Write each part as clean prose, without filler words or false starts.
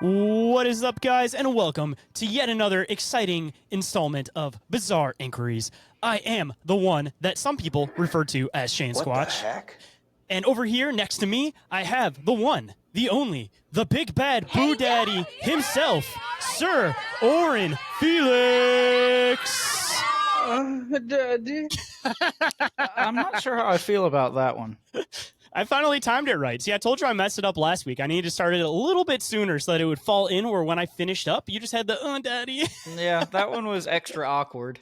What is up, guys, and welcome to yet another exciting installment of Bizarre Inquiries. I am the one that some people refer to as Shayn Squatch. What the heck? And over here next to me, I have the one, the only, the big bad Boo Daddy himself, Sir Orin Felix. Daddy. I'm not sure how I feel about that one. I finally timed it right. See, I told you I messed it up last week. I needed to start it a little bit sooner so that it would fall in where when I finished up, you just had the, daddy. Yeah, that one was extra awkward.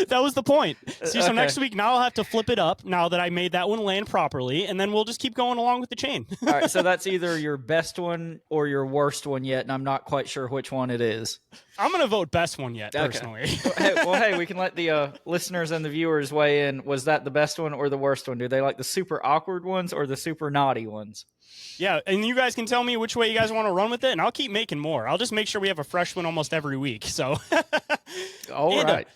That was the point. See, so Okay. next week, now I'll have to flip it up now that I made that one land properly, and then we'll just keep going along with the chain. All right, so that's either your best one or your worst one yet, and I'm not quite sure which one it is. I'm going to vote best one yet, Okay. personally. Hey, we can let the listeners and the viewers weigh in. Was that the best one or the worst one? Do they like the super awkward ones or the super naughty ones? Yeah, and you guys can tell me which way you guys want to run with it, and I'll keep making more. I'll just make sure we have a fresh one almost every week. So, All And, right.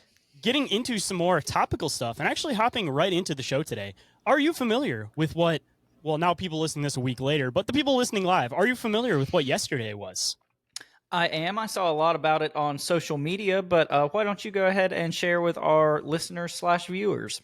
getting into some more topical stuff and actually hopping right into the show today. Are you familiar with what, well, now people listening this a week later, but the people listening live, are you familiar with what yesterday was? I am. I saw a lot about it on social media, but why don't you go ahead and share with our listeners/viewers?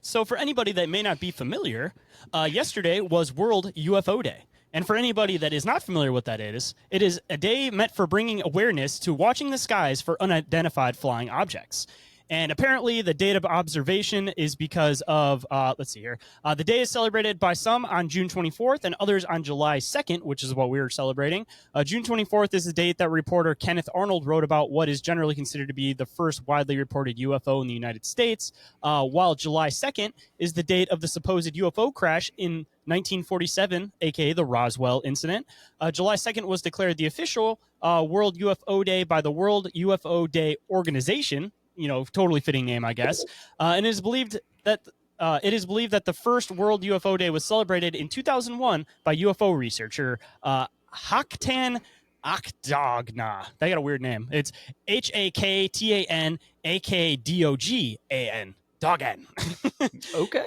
So for anybody that may not be familiar, yesterday was World UFO Day. And for anybody that is not familiar with what that is, it is a day meant for bringing awareness to watching the skies for unidentified flying objects. And apparently the date of observation is because of, let's see here, the day is celebrated by some on June 24th and others on July 2nd, which is what we were celebrating. June 24th is the date that reporter Kenneth Arnold wrote about what is generally considered to be the first widely reported UFO in the United States, while July 2nd is the date of the supposed UFO crash in 1947, aka the Roswell incident. July 2nd was declared the official World UFO Day by the World UFO Day Organization. You know, totally fitting name, I guess. And it is believed that the first World UFO Day was celebrated in 2001 by UFO researcher Haktan Akdogna. They got a weird name. It's HAKTANAKDOGAN. Dogan. Okay.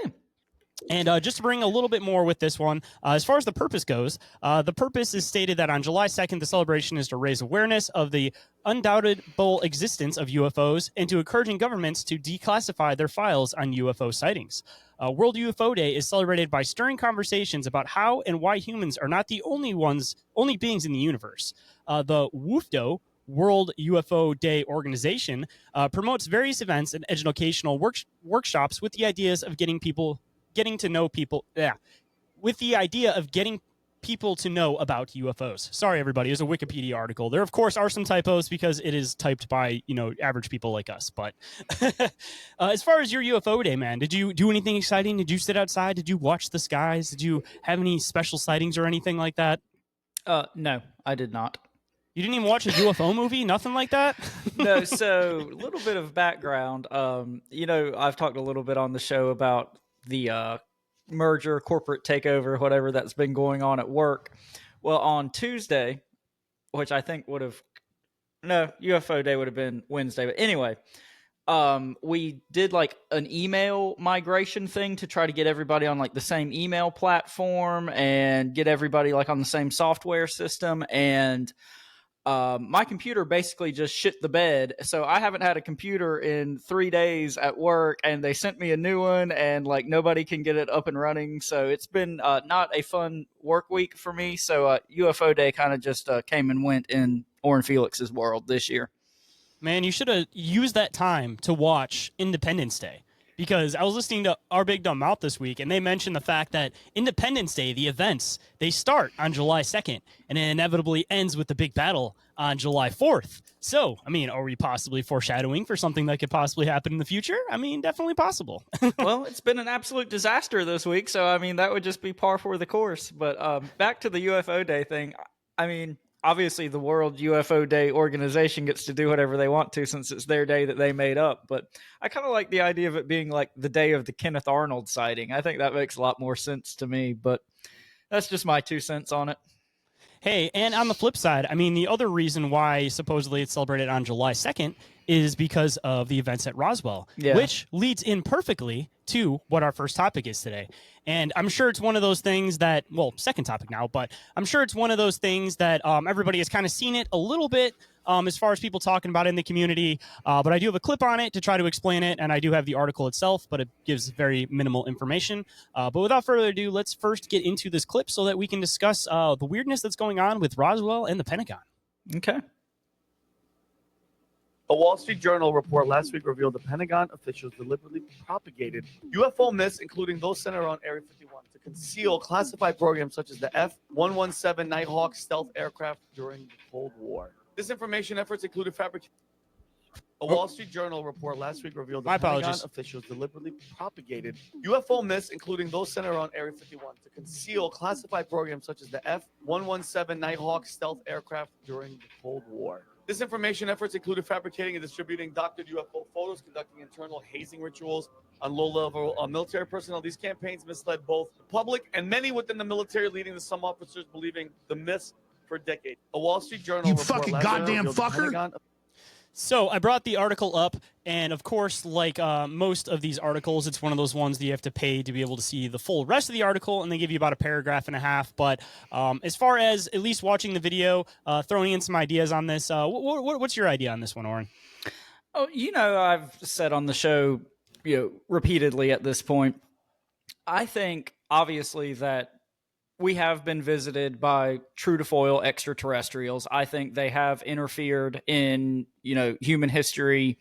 And just to bring a little bit more with this one, as far as the purpose goes, the purpose is stated that on July 2nd, the celebration is to raise awareness of the undoubtable existence of UFOs and to encouraging governments to declassify their files on UFO sightings. World UFO Day is celebrated by stirring conversations about how and why humans are not the only beings in the universe. The WUFDO, World UFO Day Organization, promotes various events and educational workshops with the ideas of getting to know people to know about UFOs. Sorry, everybody. It was a Wikipedia article. There, of course, are some typos because it is typed by, average people like us. But as far as your UFO day, man, did you do anything exciting? Did you sit outside? Did you watch the skies? Did you have any special sightings or anything like that? No, I did not. You didn't even watch a UFO movie? Nothing like that? No, so a little bit of background. I've talked a little bit on the show about the merger, corporate takeover, whatever that's been going on at work. Well, on Tuesday, which I think UFO Day would have been Wednesday, but anyway, we did like an email migration thing to try to get everybody on like the same email platform and get everybody like on the same software system. And my computer basically just shit the bed. So I haven't had a computer in 3 days at work, and they sent me a new one, and like nobody can get it up and running. So it's been not a fun work week for me. So UFO Day kind of just came and went in Orin Felix's world this year. Man, you should have used that time to watch Independence Day. Because I was listening to Our Big Dumb Mouth this week, and they mentioned the fact that Independence Day, the events, they start on July 2nd, and it inevitably ends with the big battle on July 4th. So, I mean, are we possibly foreshadowing for something that could possibly happen in the future? I mean, definitely possible. Well, it's been an absolute disaster this week, so I mean, that would just be par for the course. But back to the UFO Day thing, I mean, obviously the World UFO Day Organization gets to do whatever they want to since it's their day that they made up. But I kind of like the idea of it being like the day of the Kenneth Arnold sighting. I think that makes a lot more sense to me, but that's just my 2 cents on it. Hey, and on the flip side, I mean, the other reason why supposedly it's celebrated on July 2nd is because of the events at Roswell, Yeah. which leads in perfectly to what our first topic is today. And I'm sure it's one of those things that, well, second topic now, but I'm sure it's one of those things that everybody has kind of seen it a little bit as far as people talking about it in the community. But I do have a clip on it to try to explain it, and I do have the article itself, but it gives very minimal information. But without further ado, let's first get into this clip so that we can discuss the weirdness that's going on with Roswell and the Pentagon. Okay. A Wall Street Journal report last week revealed the Pentagon officials deliberately propagated UFO myths, including those centered around Area 51, to conceal classified programs such as the F-117 Nighthawk stealth aircraft during the Cold War. Disinformation efforts included fabrication. A Wall Street Journal report last week revealed the Pentagon officials deliberately propagated UFO myths, including those centered around Area 51, to conceal classified programs such as the F-117 Nighthawk stealth aircraft during the Cold War. Disinformation efforts included fabricating and distributing doctored UFO photos, conducting internal hazing rituals on low-level military personnel. These campaigns misled both the public and many within the military, leading to some officers believing the myths for decades. A Wall Street Journal You report fucking last goddamn week revealed the fucker. Pentagon. So I brought the article up, and of course, like most of these articles, it's one of those ones that you have to pay to be able to see the full rest of the article, and they give you about a paragraph and a half. But as far as at least watching the video, throwing in some ideas on this, what's your idea on this one, Orin? Oh, I've said on the show, repeatedly at this point, I think obviously that we have been visited by true to foil extraterrestrials. I think they have interfered in, human history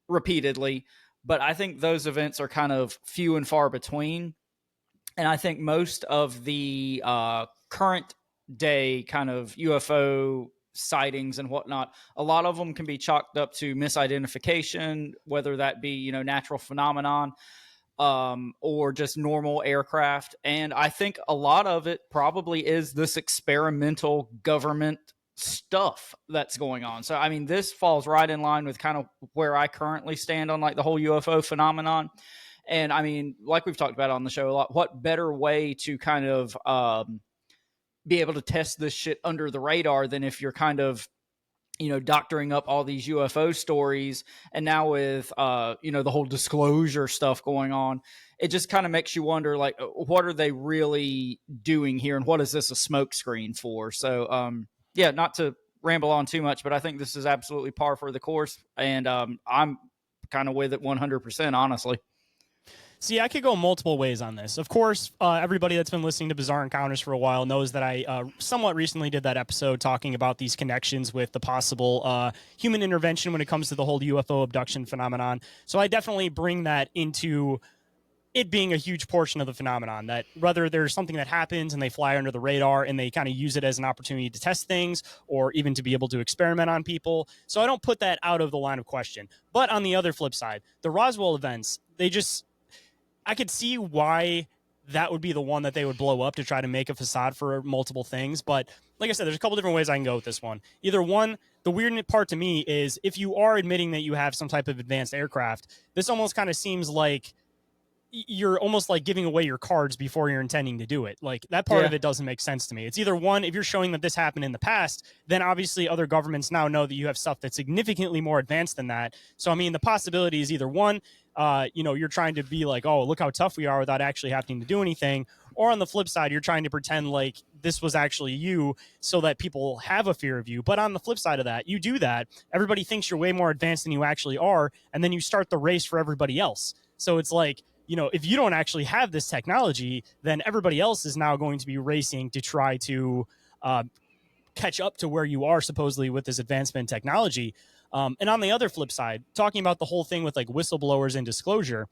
repeatedly, but I think those events are kind of few and far between. And I think most of the current day kind of UFO sightings and whatnot, a lot of them can be chalked up to misidentification, whether that be, natural phenomenon, or just normal aircraft. And I think a lot of it probably is this experimental government stuff that's going on. So, I mean, this falls right in line with kind of where I currently stand on like the whole UFO phenomenon. And I mean, like we've talked about on the show a lot, what better way to kind of be able to test this shit under the radar than if you're kind of doctoring up all these UFO stories. And now with, the whole disclosure stuff going on, it just kind of makes you wonder, like, what are they really doing here? And what is this a smokescreen for? So, yeah, not to ramble on too much, but I think this is absolutely par for the course. And I'm kind of with it 100%, honestly. See, I could go multiple ways on this. Of course, everybody that's been listening to Bizarre Encounters for a while knows that I somewhat recently did that episode talking about these connections with the possible human intervention when it comes to the whole UFO abduction phenomenon. So I definitely bring that into it being a huge portion of the phenomenon, that whether there's something that happens and they fly under the radar and they kind of use it as an opportunity to test things or even to be able to experiment on people. So I don't put that out of the line of question. But on the other flip side, the Roswell events, I could see why that would be the one that they would blow up to try to make a facade for multiple things. But like I said, there's a couple different ways I can go with this one. Either one, the weird part to me is if you are admitting that you have some type of advanced aircraft, this almost kind of seems like you're almost like giving away your cards before you're intending to do it. Like that part of it doesn't make sense to me. It's either one, if you're showing that this happened in the past, then obviously other governments now know that you have stuff that's significantly more advanced than that. So, I mean, the possibility is either one, you're trying to be like, oh, look how tough we are without actually having to do anything. Or on the flip side, you're trying to pretend like this was actually you so that people have a fear of you. But on the flip side of that, you do that. Everybody thinks you're way more advanced than you actually are. And then you start the race for everybody else. So it's like, if you don't actually have this technology, then everybody else is now going to be racing to try to catch up to where you are supposedly with this advancement in technology. And on the other flip side, talking about the whole thing with like whistleblowers and disclosure,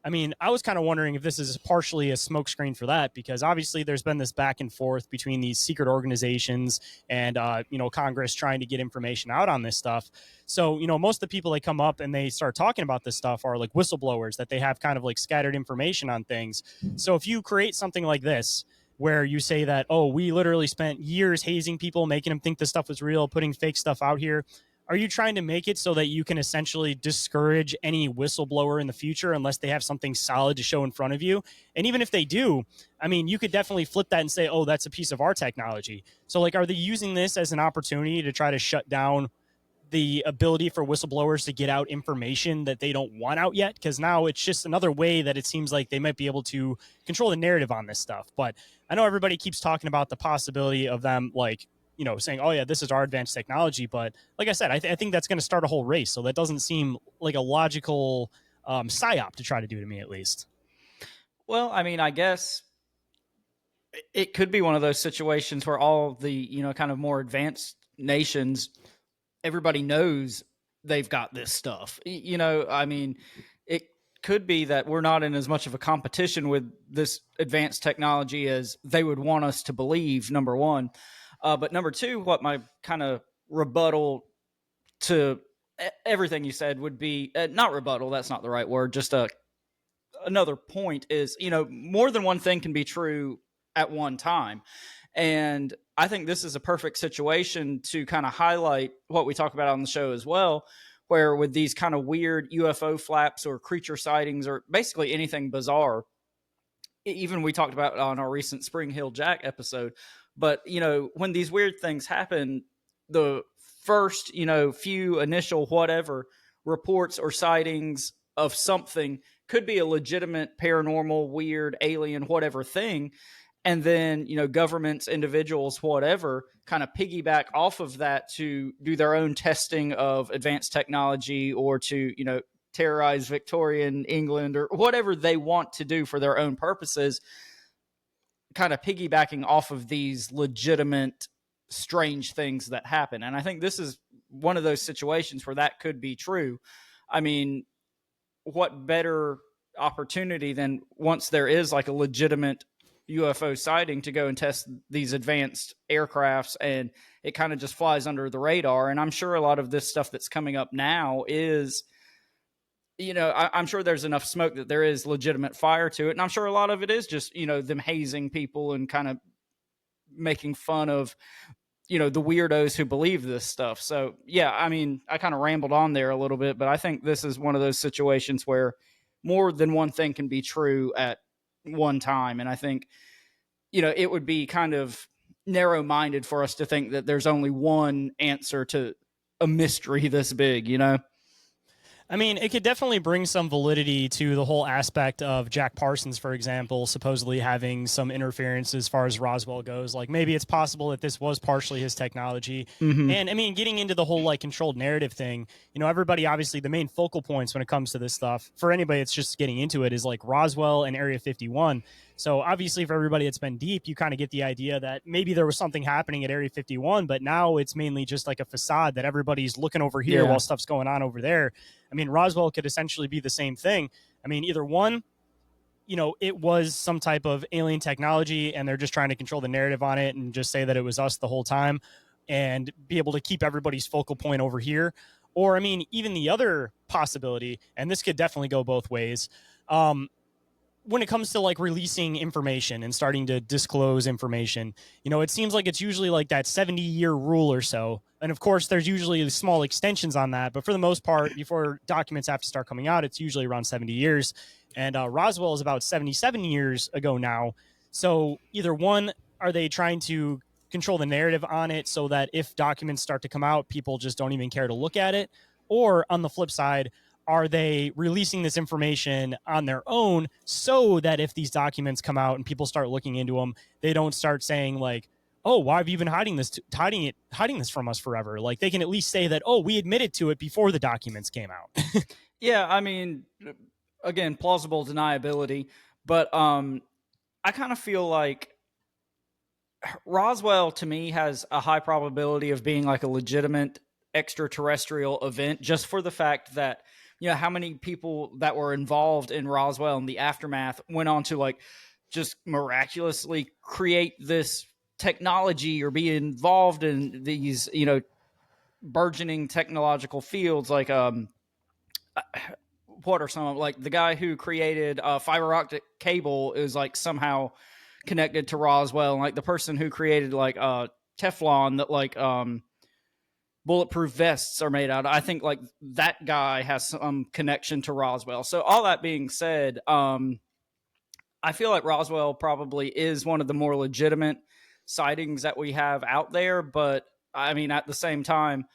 I mean, I was kind of wondering if this is partially a smokescreen for that, because obviously there's been this back and forth between these secret organizations and, Congress trying to get information out on this stuff. So, most of the people that come up and they start talking about this stuff are like whistleblowers, that they have kind of like scattered information on things. So if you create something like this, where you say that, oh, we literally spent years hazing people, making them think this stuff was real, putting fake stuff out here, are you trying to make it so that you can essentially discourage any whistleblower in the future unless they have something solid to show in front of you? And even if they do, I mean, you could definitely flip that and say, oh, that's a piece of our technology. So like, are they using this as an opportunity to try to shut down the ability for whistleblowers to get out information that they don't want out yet, because now it's just another way that it seems like they might be able to control the narrative on this stuff. But I know everybody keeps talking about the possibility of them, like, you know, saying, oh yeah, this is our advanced technology. But like I said, I think that's going to start a whole race. So that doesn't seem like a logical psyop to try to do, to me at least. Well, I mean, I guess it could be one of those situations where all the, you know, kind of more advanced nations, everybody knows they've got this stuff. You know, I mean, it could be that we're not in as much of a competition with this advanced technology as they would want us to believe, number one. But number two, what my kind of rebuttal to everything you said would be, not rebuttal, that's not the right word, just another point is, you know, more than one thing can be true at one time. And I think this is a perfect situation to kind of highlight what we talk about on the show as well, where with these kind of weird UFO flaps or creature sightings or basically anything bizarre, even we talked about on our recent Spring Hill Jack episode. But, you know, when these weird things happen, the first, you know, few initial whatever reports or sightings of something could be a legitimate paranormal, weird, alien, whatever thing. And then, you know, governments, individuals, whatever, kind of piggyback off of that to do their own testing of advanced technology or to, you know, terrorize Victorian England or whatever they want to do for their own purposes, kind of piggybacking off of these legitimate, strange things that happen. And I think this is one of those situations where that could be true. I mean, what better opportunity than once there is like a legitimate UFO sighting to go and test these advanced aircrafts, and it kind of just flies under the radar. And I'm sure a lot of this stuff that's coming up now is, you know, I'm sure there's enough smoke that there is legitimate fire to it. And I'm sure a lot of it is just, you know, them hazing people and kind of making fun of, you know, the weirdos who believe this stuff. So, yeah, I mean, I kind of rambled on there a little bit, but I think this is one of those situations where more than one thing can be true at one time. And I think, you know, it would be kind of narrow-minded for us to think that there's only one answer to a mystery this big, you know? I mean, it could definitely bring some validity to the whole aspect of Jack Parsons, for example, supposedly having some interference as far as Roswell goes. Like, maybe it's possible that this was partially his technology. Mm-hmm. And I mean, getting into the whole like controlled narrative thing, you know, everybody, obviously the main focal points when it comes to this stuff for anybody that's just getting into it is like Roswell and Area 51. So obviously for everybody that's been deep, you kind of get the idea that maybe there was something happening at Area 51, but now it's mainly just like a facade that everybody's looking over here while stuff's going on over there. I mean, Roswell could essentially be the same thing. I mean, either one, you know, it was some type of alien technology and they're just trying to control the narrative on it and just say that it was us the whole time and be able to keep everybody's focal point over here. Or, I mean, even the other possibility, and this could definitely go both ways, when it comes to like releasing information and starting to disclose information, you know, it seems like it's usually like that 70-year rule or so. And of course, there's usually small extensions on that. But for the most part, before documents have to start coming out, it's usually around 70 years. And Roswell is about 77 years ago now. So either one, are they trying to control the narrative on it so that if documents start to come out, people just don't even care to look at it? Or on the flip side, are they releasing this information on their own so that if these documents come out and people start looking into them, they don't start saying like, oh, why have you been hiding this from us forever? Like they can at least say that, oh, we admitted to it before the documents came out. Yeah, I mean, again, plausible deniability, but I kind of feel like Roswell to me has a high probability of being like a legitimate extraterrestrial event just for the fact that, you know, how many people that were involved in Roswell and the aftermath went on to like just miraculously create this technology or be involved in these, you know, burgeoning technological fields. Like, what are some of, like, the guy who created fiber optic cable is like somehow connected to Roswell, and like the person who created like Teflon that like bulletproof vests are made out of, I think like that guy has some connection to Roswell. So all that being said, I feel like Roswell probably is one of the more legitimate sightings that we have out there. But I mean, at the same time,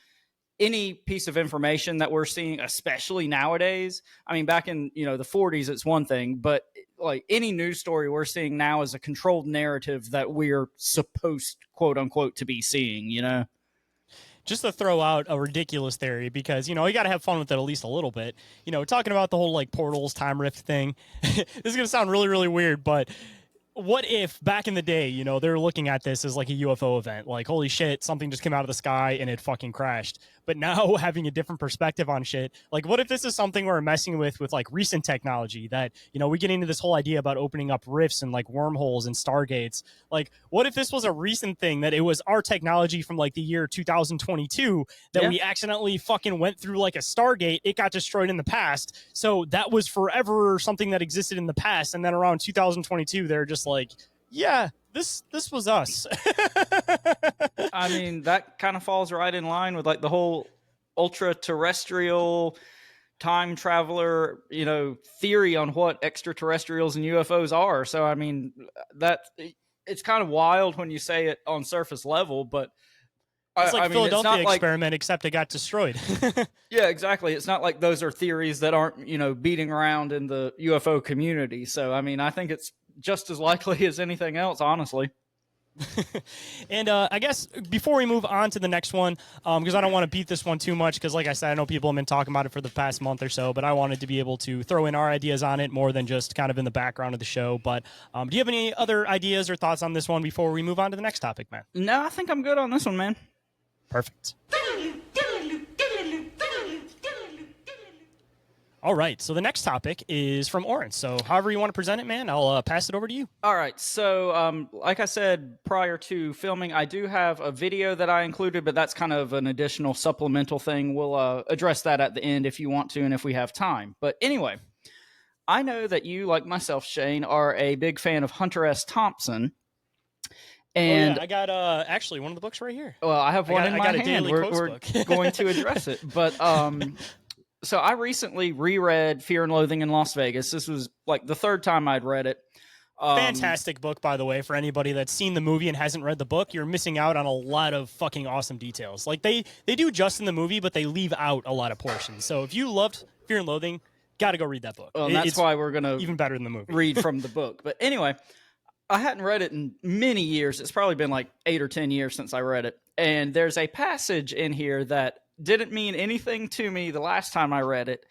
any piece of information that we're seeing, especially nowadays. I mean, back in, the 40s, it's one thing, but like any news story we're seeing now is a controlled narrative that we're supposed, quote unquote, to be seeing, Just to throw out a ridiculous theory, because, you got to have fun with it at least a little bit. Talking about the whole like portals, time rift thing. This is going to sound really, really weird, but what if back in the day, they're looking at this as like a UFO event, like, holy shit, something just came out of the sky and it fucking crashed. But now having a different perspective on shit, like, what if this is something we're messing with like recent technology that, we get into this whole idea about opening up rifts and like wormholes and stargates. Like, what if this was a recent thing, that it was our technology from like the year 2022 that we accidentally fucking went through like a stargate, it got destroyed in the past. So that was forever something that existed in the past. And then around 2022, they're just like, yeah, this was us. I mean, that kind of falls right in line with like the whole ultra terrestrial time traveler, theory on what extraterrestrials and UFOs are. So, I mean, it's kind of wild when you say it on surface level, but it's like Philadelphia it's not experiment, except it got destroyed. Yeah, exactly. It's not like those are theories that aren't, beating around in the UFO community. So, I mean, I think it's just as likely as anything else, honestly. And I guess before we move on to the next one, because I don't want to beat this one too much, because like I said, I know people have been talking about it for the past month or so, but I wanted to be able to throw in our ideas on it more than just kind of in the background of the show. But do you have any other ideas or thoughts on this one before we move on to the next topic, man? No, I think I'm good on this one, man. Perfect. All right, so the next topic is from Orin. So however you want to present it, man, I'll pass it over to you. All right, so like I said prior to filming, I do have a video that I included, but that's kind of an additional supplemental thing. We'll address that at the end if you want to and if we have time. But anyway, I know that you, like myself, Shane, are a big fan of Hunter S. Thompson. And I got actually one of the books right here. Well, I have one in my hand. We're book. going to address it. But so I recently reread Fear and Loathing in Las Vegas. This was like the third time I'd read it. Fantastic book, by the way, for anybody that's seen the movie and hasn't read the book. You're missing out on a lot of fucking awesome details. Like they do just in the movie, but they leave out a lot of portions. So if you loved Fear and Loathing, got to go read that book. Well, and that's why we're going to even better than the movie. Read from the book. But anyway, I hadn't read it in many years. It's probably been like 8 or 10 years since I read it. And there's a passage in here that didn't mean anything to me the last time I read it,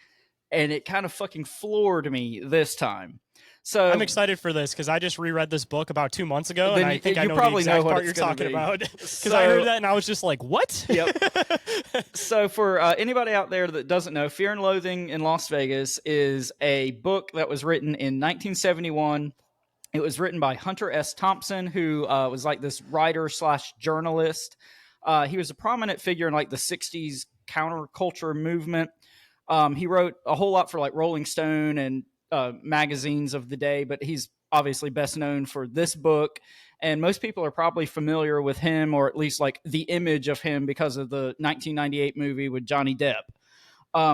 and it kind of fucking floored me this time. So I'm excited for this because I just reread this book about 2 months ago, and I think I know probably the exact know what part you're talking about. Because I heard that and I was just like, what? Yep. So for anybody out there that doesn't know, Fear and Loathing in Las Vegas is a book that was written in 1971. It was written by Hunter S. Thompson, who was like this writer / journalist. He was a prominent figure in like the 60s counterculture movement. He wrote a whole lot for like Rolling Stone and magazines of the day, but he's obviously best known for this book. And most people are probably familiar with him, or at least like the image of him, because of the 1998 movie with Johnny Depp.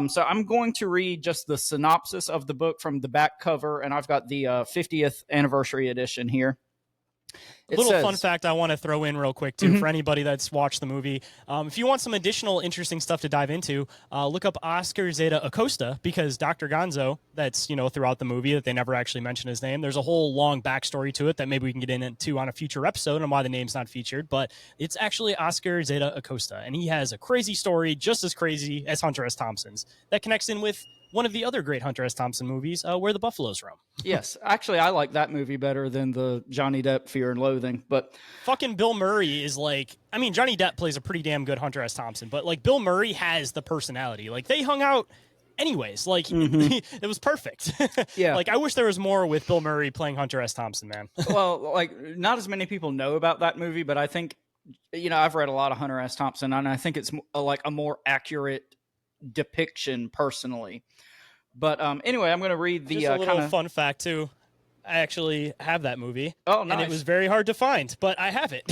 So I'm going to read just the synopsis of the book from the back cover, and I've got the 50th anniversary edition here. Fun fact I want to throw in real quick, too, for anybody that's watched the movie. If you want some additional interesting stuff to dive into, look up Oscar Zeta Acosta, because Dr. Gonzo, that's, throughout the movie, that they never actually mention his name. There's a whole long backstory to it that maybe we can get into on a future episode on why the name's not featured, but it's actually Oscar Zeta Acosta, and he has a crazy story, just as crazy as Hunter S. Thompson's, that connects in with one of the other great Hunter S. Thompson movies, Where the Buffaloes Roam. Yes, actually, I like that movie better than the Johnny Depp Fear and Loathing. But fucking Bill Murray is like, I mean, Johnny Depp plays a pretty damn good Hunter S. Thompson, but like Bill Murray has the personality. Like they hung out anyways. Like it was perfect. Yeah. Like I wish there was more with Bill Murray playing Hunter S. Thompson, man. Well, like not as many people know about that movie, but I think, I've read a lot of Hunter S. Thompson, and I think it's like a more accurate depiction personally. But anyway, I'm going to read the just a little fun fact too. I actually have that movie. Oh, nice. And it was very hard to find, but I have it.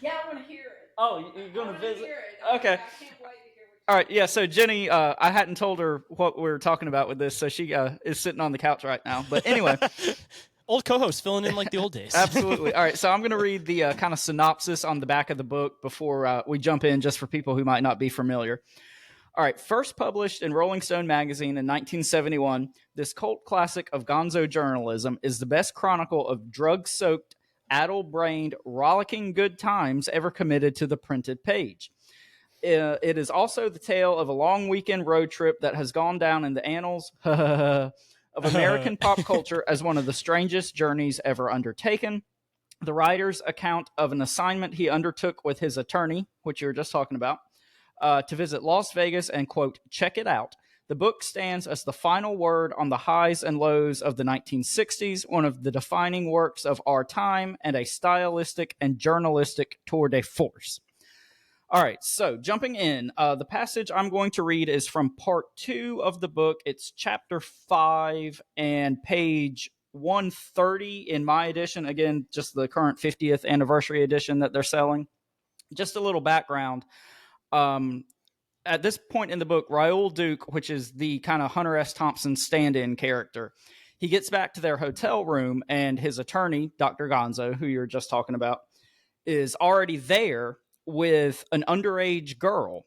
Yeah, I want to hear it. Oh, you're going to visit? Hear it. Okay. I can't wait to hear All right. Yeah. So Jenny, I hadn't told her what we were talking about with this, so she is sitting on the couch right now. But anyway. Old co-host filling in like the old days. Absolutely. All right, so I'm going to read the kind of synopsis on the back of the book before we jump in, just for people who might not be familiar. All right, first published in Rolling Stone magazine in 1971, this cult classic of gonzo journalism is the best chronicle of drug-soaked, addle-brained, rollicking good times ever committed to the printed page. It is also the tale of a long weekend road trip that has gone down in the annals of American pop culture as one of the strangest journeys ever undertaken. The writer's account of an assignment he undertook with his attorney, which you were just talking about, to visit Las Vegas and, quote, check it out. The book stands as the final word on the highs and lows of the 1960s, one of the defining works of our time, and a stylistic and journalistic tour de force. All right, so jumping in, the passage I'm going to read is from part 2 of the book. It's chapter 5 and page 130 in my edition. Again, just the current 50th anniversary edition that they're selling. Just a little background. At this point in the book, Raoul Duke, which is the kind of Hunter S. Thompson stand-in character, he gets back to their hotel room, and his attorney, Dr. Gonzo, who you were just talking about, is already there with an underage girl.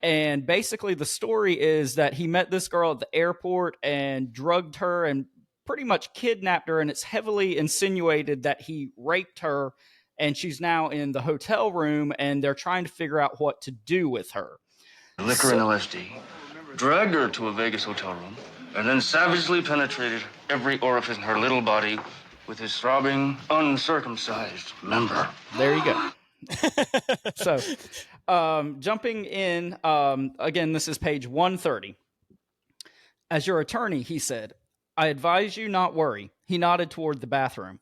And basically the story is that he met this girl at the airport and drugged her and pretty much kidnapped her, and it's heavily insinuated that he raped her, and she's now in the hotel room and they're trying to figure out what to do with her. Liquor and LSD, dragged her to a Vegas hotel room, and then savagely penetrated every orifice in her little body with his throbbing, uncircumcised member. There you go. So, jumping in, again, this is page 130. As your attorney, he said, I advise you not worry. He nodded toward the bathroom.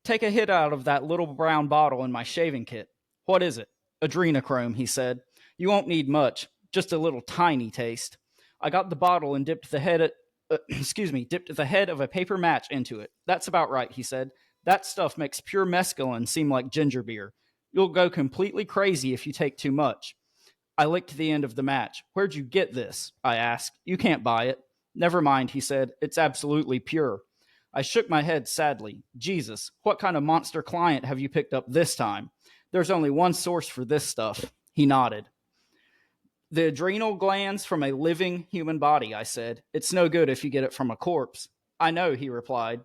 Take a hit out of that little brown bottle in my shaving kit. What is it? Adrenochrome, he said. You won't need much, just a little tiny taste. I got the bottle and dipped the head of a paper match into it. That's about right, he said. That stuff makes pure mescaline seem like ginger beer. You'll go completely crazy if you take too much. I licked the end of the match. Where'd you get this? I asked. You can't buy it. Never mind, he said. It's absolutely pure. I shook my head sadly. Jesus, what kind of monster client have you picked up this time? There's only one source for this stuff. He nodded. The adrenal glands from a living human body, I said. It's no good if you get it from a corpse. I know, he replied.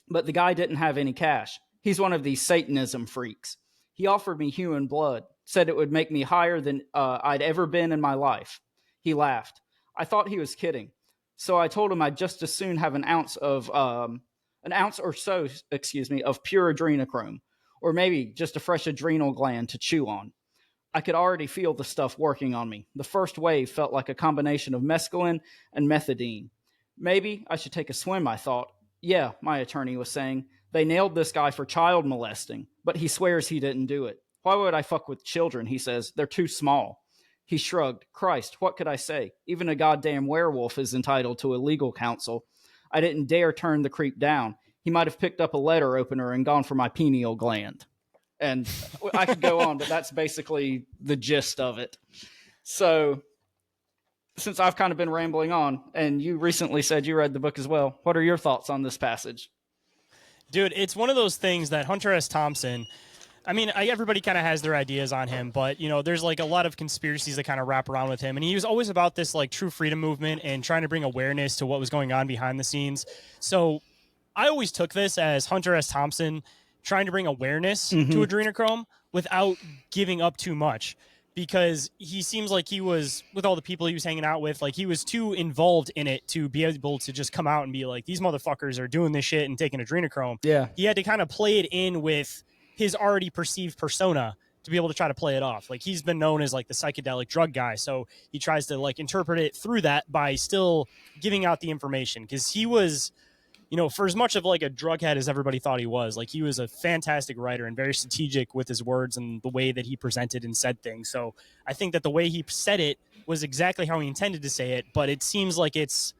But the guy didn't have any cash. He's one of these Satanism freaks. He offered me human blood, said it would make me higher than I'd ever been in my life. He laughed. I thought he was kidding. So I told him I'd just as soon have an ounce or so of pure adrenochrome, or maybe just a fresh adrenal gland to chew on. I could already feel the stuff working on me. The first wave felt like a combination of mescaline and methadone. Maybe I should take a swim, I thought. Yeah, my attorney was saying. They nailed this guy for child molesting, but he swears he didn't do it. Why would I fuck with children, he says. They're too small. He shrugged. Christ, what could I say? Even a goddamn werewolf is entitled to a legal counsel. I didn't dare turn the creep down. He might have picked up a letter opener and gone for my pineal gland. And I could go on, but that's basically the gist of it. So, since I've kind of been rambling on, and you recently said you read the book as well, what are your thoughts on this passage? Dude, it's one of those things that Hunter S. Thompson, I mean, everybody kind of has their ideas on him, but, you know, there's like a lot of conspiracies that kind of wrap around with him. And he was always about this like true freedom movement and trying to bring awareness to what was going on behind the scenes. So I always took this as Hunter S. Thompson trying to bring awareness to adrenochrome without giving up too much, because he seems like he was, with all the people he was hanging out with, like he was too involved in it to be able to just come out and be like, these motherfuckers are doing this shit and taking adrenochrome. Yeah. He had to kind of play it in with his already perceived persona to be able to try to play it off. Like he's been known as like the psychedelic drug guy. So he tries to like interpret it through that by still giving out the information. Cause he was, you know, for as much of like a drug head as everybody thought he was, like he was a fantastic writer and very strategic with his words and the way that he presented and said things. So I think that the way he said it was exactly how he intended to say it, but it seems like he's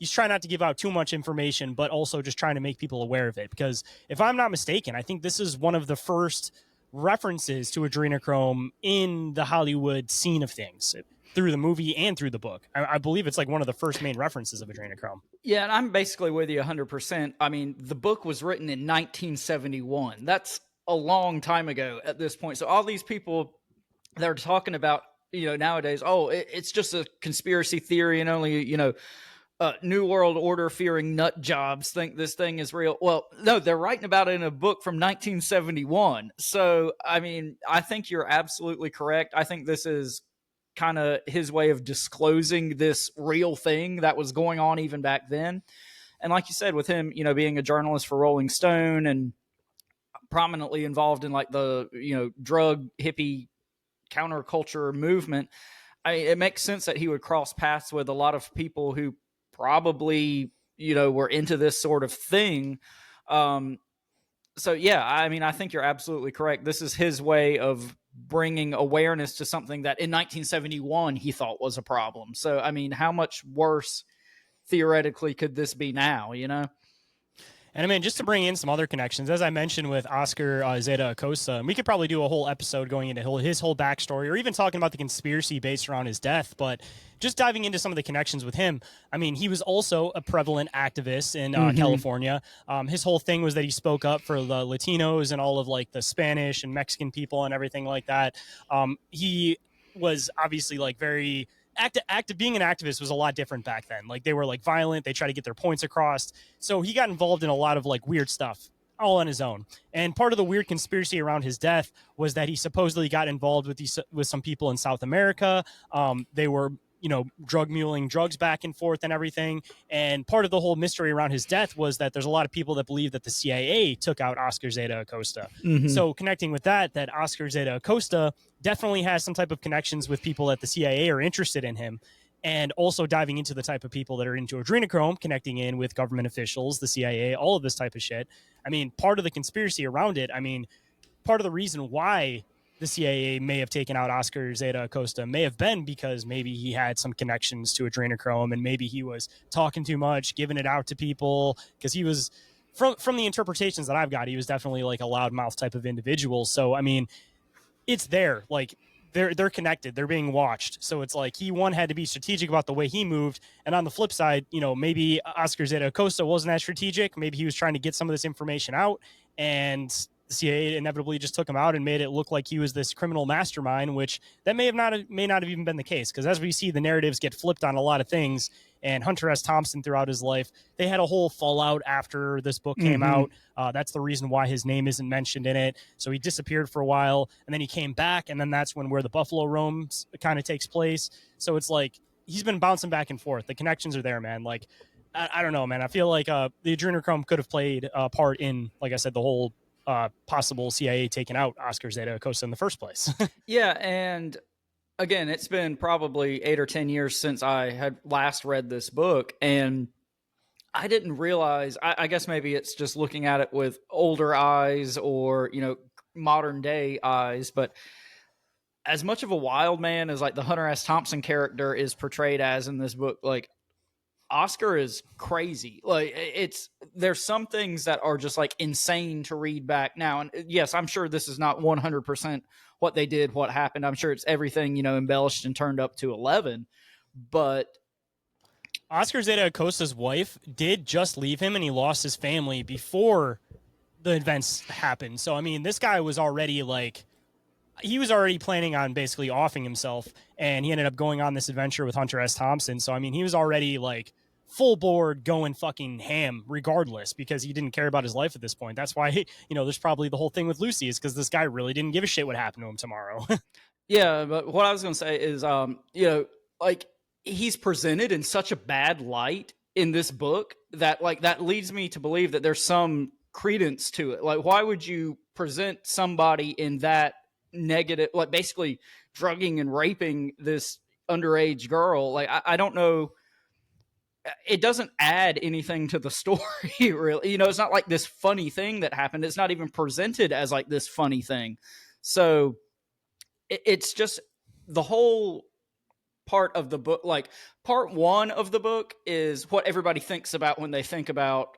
trying not to give out too much information, but also just trying to make people aware of it. Because if I'm not mistaken, I think this is one of the first references to adrenochrome in the Hollywood scene of things. through the movie and through the book. I believe it's like one of the first main references of adrenochrome. Yeah, and I'm basically with you 100%. I mean, the book was written in 1971. That's a long time ago at this point. So all these people that are talking about, nowadays, it's just a conspiracy theory and only, New World Order fearing nut jobs think this thing is real. Well, no, they're writing about it in a book from 1971. So, I mean, I think you're absolutely correct. I think this is kind of his way of disclosing this real thing that was going on even back then. And like you said, with him, being a journalist for Rolling Stone and prominently involved in like the, drug hippie counterculture movement, it makes sense that he would cross paths with a lot of people who probably, were into this sort of thing. So yeah, I mean, I think you're absolutely correct. This is his way of bringing awareness to something that in 1971 he thought was a problem. So, I mean, how much worse theoretically could this be now, And I mean, just to bring in some other connections, as I mentioned with Oscar Zeta Acosta, and we could probably do a whole episode going into his whole backstory or even talking about the conspiracy based around his death, but just diving into some of the connections with him. I mean, he was also a prevalent activist in California. His whole thing was that he spoke up for the Latinos and all of like the Spanish and Mexican people and everything like that. He was obviously like very active. Being an activist was a lot different back then. Like they were like violent. They try to get their points across. So he got involved in a lot of like weird stuff all on his own. And part of the weird conspiracy around his death was that he supposedly got involved with some people in South America. They were, drug muling drugs back and forth and everything. And part of the whole mystery around his death was that there's a lot of people that believe that the CIA took out Oscar Zeta Acosta. So connecting with that Oscar Zeta Acosta definitely has some type of connections with people at the CIA are interested in him. And also diving into the type of people that are into adrenochrome, connecting in with government officials, the CIA, all of this type of shit. I mean, part of the conspiracy around it, part of the reason why the CIA may have taken out Oscar Zeta Acosta may have been because maybe he had some connections to adrenochrome and maybe he was talking too much, giving it out to people, because he was, from the interpretations that I've got, he was definitely like a loudmouth type of individual. So, I mean, it's there. Like, they're connected. They're being watched. So it's like had to be strategic about the way he moved. And on the flip side, maybe Oscar Zeta Acosta wasn't that strategic. Maybe he was trying to get some of this information out, and the CIA inevitably just took him out and made it look like he was this criminal mastermind, which that may not have even been the case. Because as we see, the narratives get flipped on a lot of things. And Hunter S. Thompson, throughout his life, they had a whole fallout after this book came out. That's the reason why his name isn't mentioned in it. So he disappeared for a while, and then he came back, and then that's where the Buffalo Roams kind of takes place. So it's like he's been bouncing back and forth. The connections are there, man. Like, I don't know, man. I feel like the adrenochrome could have played a part in, like I said, the whole possible CIA taking out Oscar Zeta Acosta in the first place. Yeah, and again, it's been probably 8 or 10 years since I had last read this book, and I didn't realize, I guess maybe it's just looking at it with older eyes or, modern day eyes, but as much of a wild man as like the Hunter S. Thompson character is portrayed as in this book, like Oscar is crazy. Like there's some things that are just like insane to read back now. And yes, I'm sure this is not 100% what they did, what happened. I'm sure it's everything, embellished and turned up to 11, but Oscar Zeta Acosta's wife did just leave him, and he lost his family before the events happened. So, I mean, this guy was already he was already planning on basically offing himself, and he ended up going on this adventure with Hunter S. Thompson. So, I mean, he was already full board going fucking ham regardless, because he didn't care about his life at this point. That's why, there's probably the whole thing with Lucy is because this guy really didn't give a shit what happened to him tomorrow. Yeah, but what I was going to say is, he's presented in such a bad light in this book that that leads me to believe that there's some credence to it. Like, why would you present somebody in that negative, basically drugging and raping this underage girl? I don't know. It doesn't add anything to the story, really. It's not like this funny thing that happened. It's not even presented as this funny thing. So it's just the whole part of the book. Part one of the book is what everybody thinks about when they think about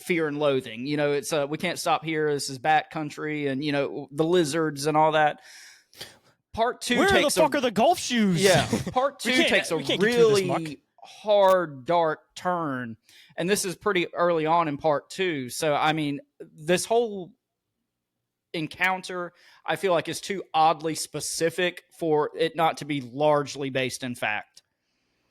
Fear and Loathing. It's we can't stop here. This is Bat Country, and the lizards and all that. part two Where the takes fuck are the golf shoes? Yeah, part two can't- takes a we can't get through this muck. really hard, dark turn. And this is pretty early on in part two. So, I mean, this whole encounter, I feel like, is too oddly specific for it not to be largely based in fact.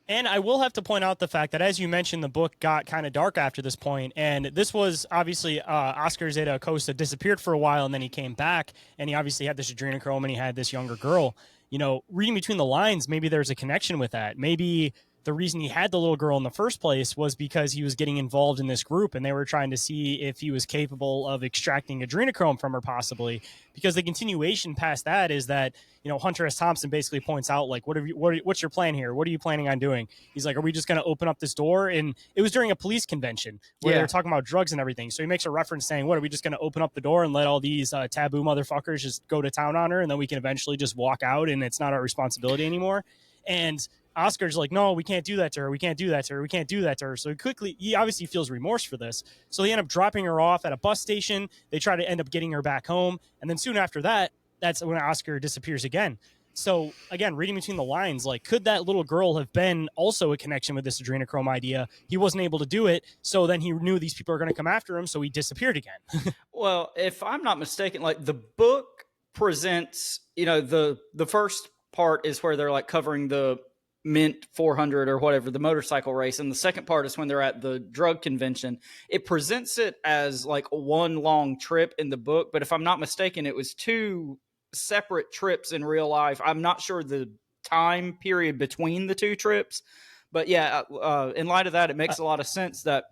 And I will have to point out the fact that, as you mentioned, the book got kind of dark after this point, and this was obviously Oscar Zeta Acosta disappeared for a while, and then he came back, and he obviously had this adrenochrome, and he had this younger girl. You know, reading between the lines, maybe there's a connection with that. Maybe the reason he had the little girl in the first place was because he was getting involved in this group, and they were trying to see if he was capable of extracting adrenochrome from her, possibly. Because the continuation past that is that, you know, Hunter S. Thompson basically points out, like, what's your plan here? What are you planning on doing? He's like, are we just going to open up this door? And it was during a police convention where they were talking about drugs and everything. So he makes a reference saying, what, are we just going to open up the door and let all these taboo motherfuckers just go to town on her, and then we can eventually just walk out and it's not our responsibility anymore? And Oscar's like, no, we can't do that to her. We can't do that to her. We can't do that to her. So he obviously feels remorse for this. So they end up dropping her off at a bus station. They try to end up getting her back home. And then soon after that, that's when Oscar disappears again. So again, reading between the lines, like, could that little girl have been also a connection with this adrenochrome idea? He wasn't able to do it. So then he knew these people are going to come after him. So he disappeared again. Well, if I'm not mistaken, like, the book presents, you know, the first part is where they're like covering the Mint 400 or whatever, the motorcycle race, and the second part is when they're at the drug convention. It presents it as like one long trip in the book, but if I'm not mistaken, it was two separate trips in real life. I'm not sure the time period between the two trips, but yeah, in light of that, it makes a lot of sense that,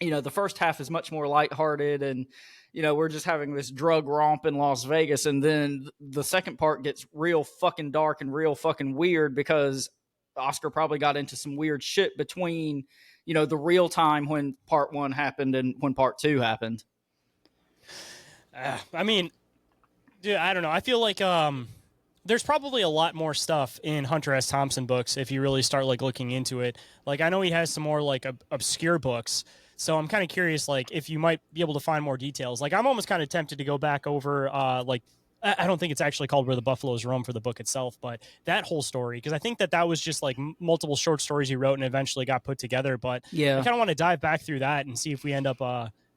you know, the first half is much more lighthearted and, you know, we're just having this drug romp in Las Vegas, and then the second part gets real fucking dark and real fucking weird because Oscar probably got into some weird shit between, you know, the real time when part one happened and when part two happened. I mean, dude, I don't know. I feel like there's probably a lot more stuff in Hunter S. Thompson books if you really start like looking into it. Like, I know he has some more like obscure books, so I'm kind of curious, like, if you might be able to find more details. Like, I'm almost kind of tempted to go back over like, I don't think it's actually called Where the Buffaloes Roam for the book itself, but that whole story, because I think that was just like multiple short stories he wrote and eventually got put together. But yeah, I kind of want to dive back through that and see if we end up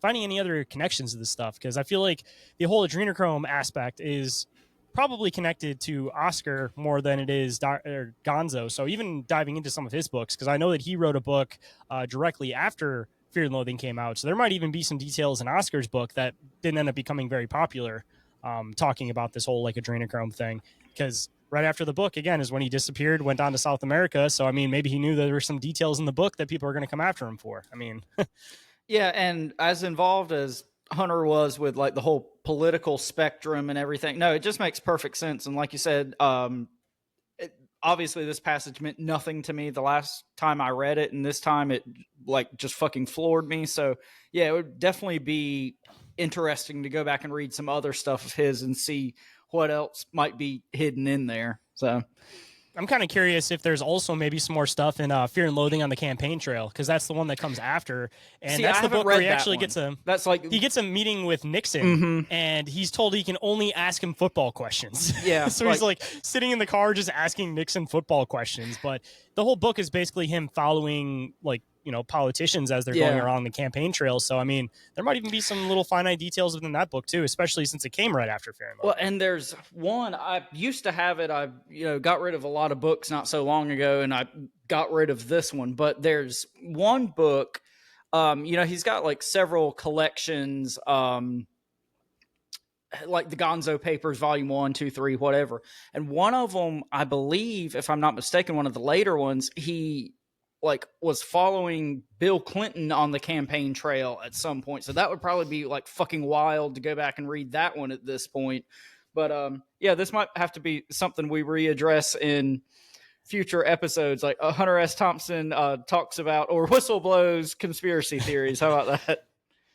finding any other connections to this stuff, because I feel like the whole adrenochrome aspect is probably connected to Oscar more than it is Gonzo. So even diving into some of his books, because I know that he wrote a book directly after Fear and Loathing came out, so there might even be some details in Oscar's book that didn't end up becoming very popular. Talking about this whole like adrenochrome thing, because right after the book again is when he disappeared, went on to South America. So I mean, maybe he knew that there were some details in the book that people are going to come after him for. I mean, yeah, and as involved as Hunter was with like the whole political spectrum and everything, no, it just makes perfect sense. And like you said, obviously this passage meant nothing to me the last time I read it, and this time it like just fucking floored me. So yeah, it would definitely be interesting to go back and read some other stuff of his and see what else might be hidden in there. So I'm kind of curious if there's also maybe some more stuff in Fear and Loathing on the Campaign Trail, because that's the one that comes after, and see, that's the book where he actually gets he gets a meeting with Nixon, and he's told he can only ask him football questions. Yeah, so he's like sitting in the car just asking Nixon football questions. But the whole book is basically him following like, you know, politicians as they're going around the campaign trail. So I mean, there might even be some little finite details within that book too, especially since it came right after Fear and Loathing. Well, and there's one, I used to have it. I, you know, got rid of a lot of books not so long ago, and I got rid of this one. But there's one book, you know, he's got like several collections, like the Gonzo Papers, Volume 1, 2, 3, whatever. And one of them, I believe, if I'm not mistaken, one of the later ones, he like was following Bill Clinton on the campaign trail at some point. So that would probably be like fucking wild to go back and read that one at this point. But yeah, this might have to be something we readdress in future episodes. Like Hunter S. Thompson talks about or whistleblows conspiracy theories. How about that?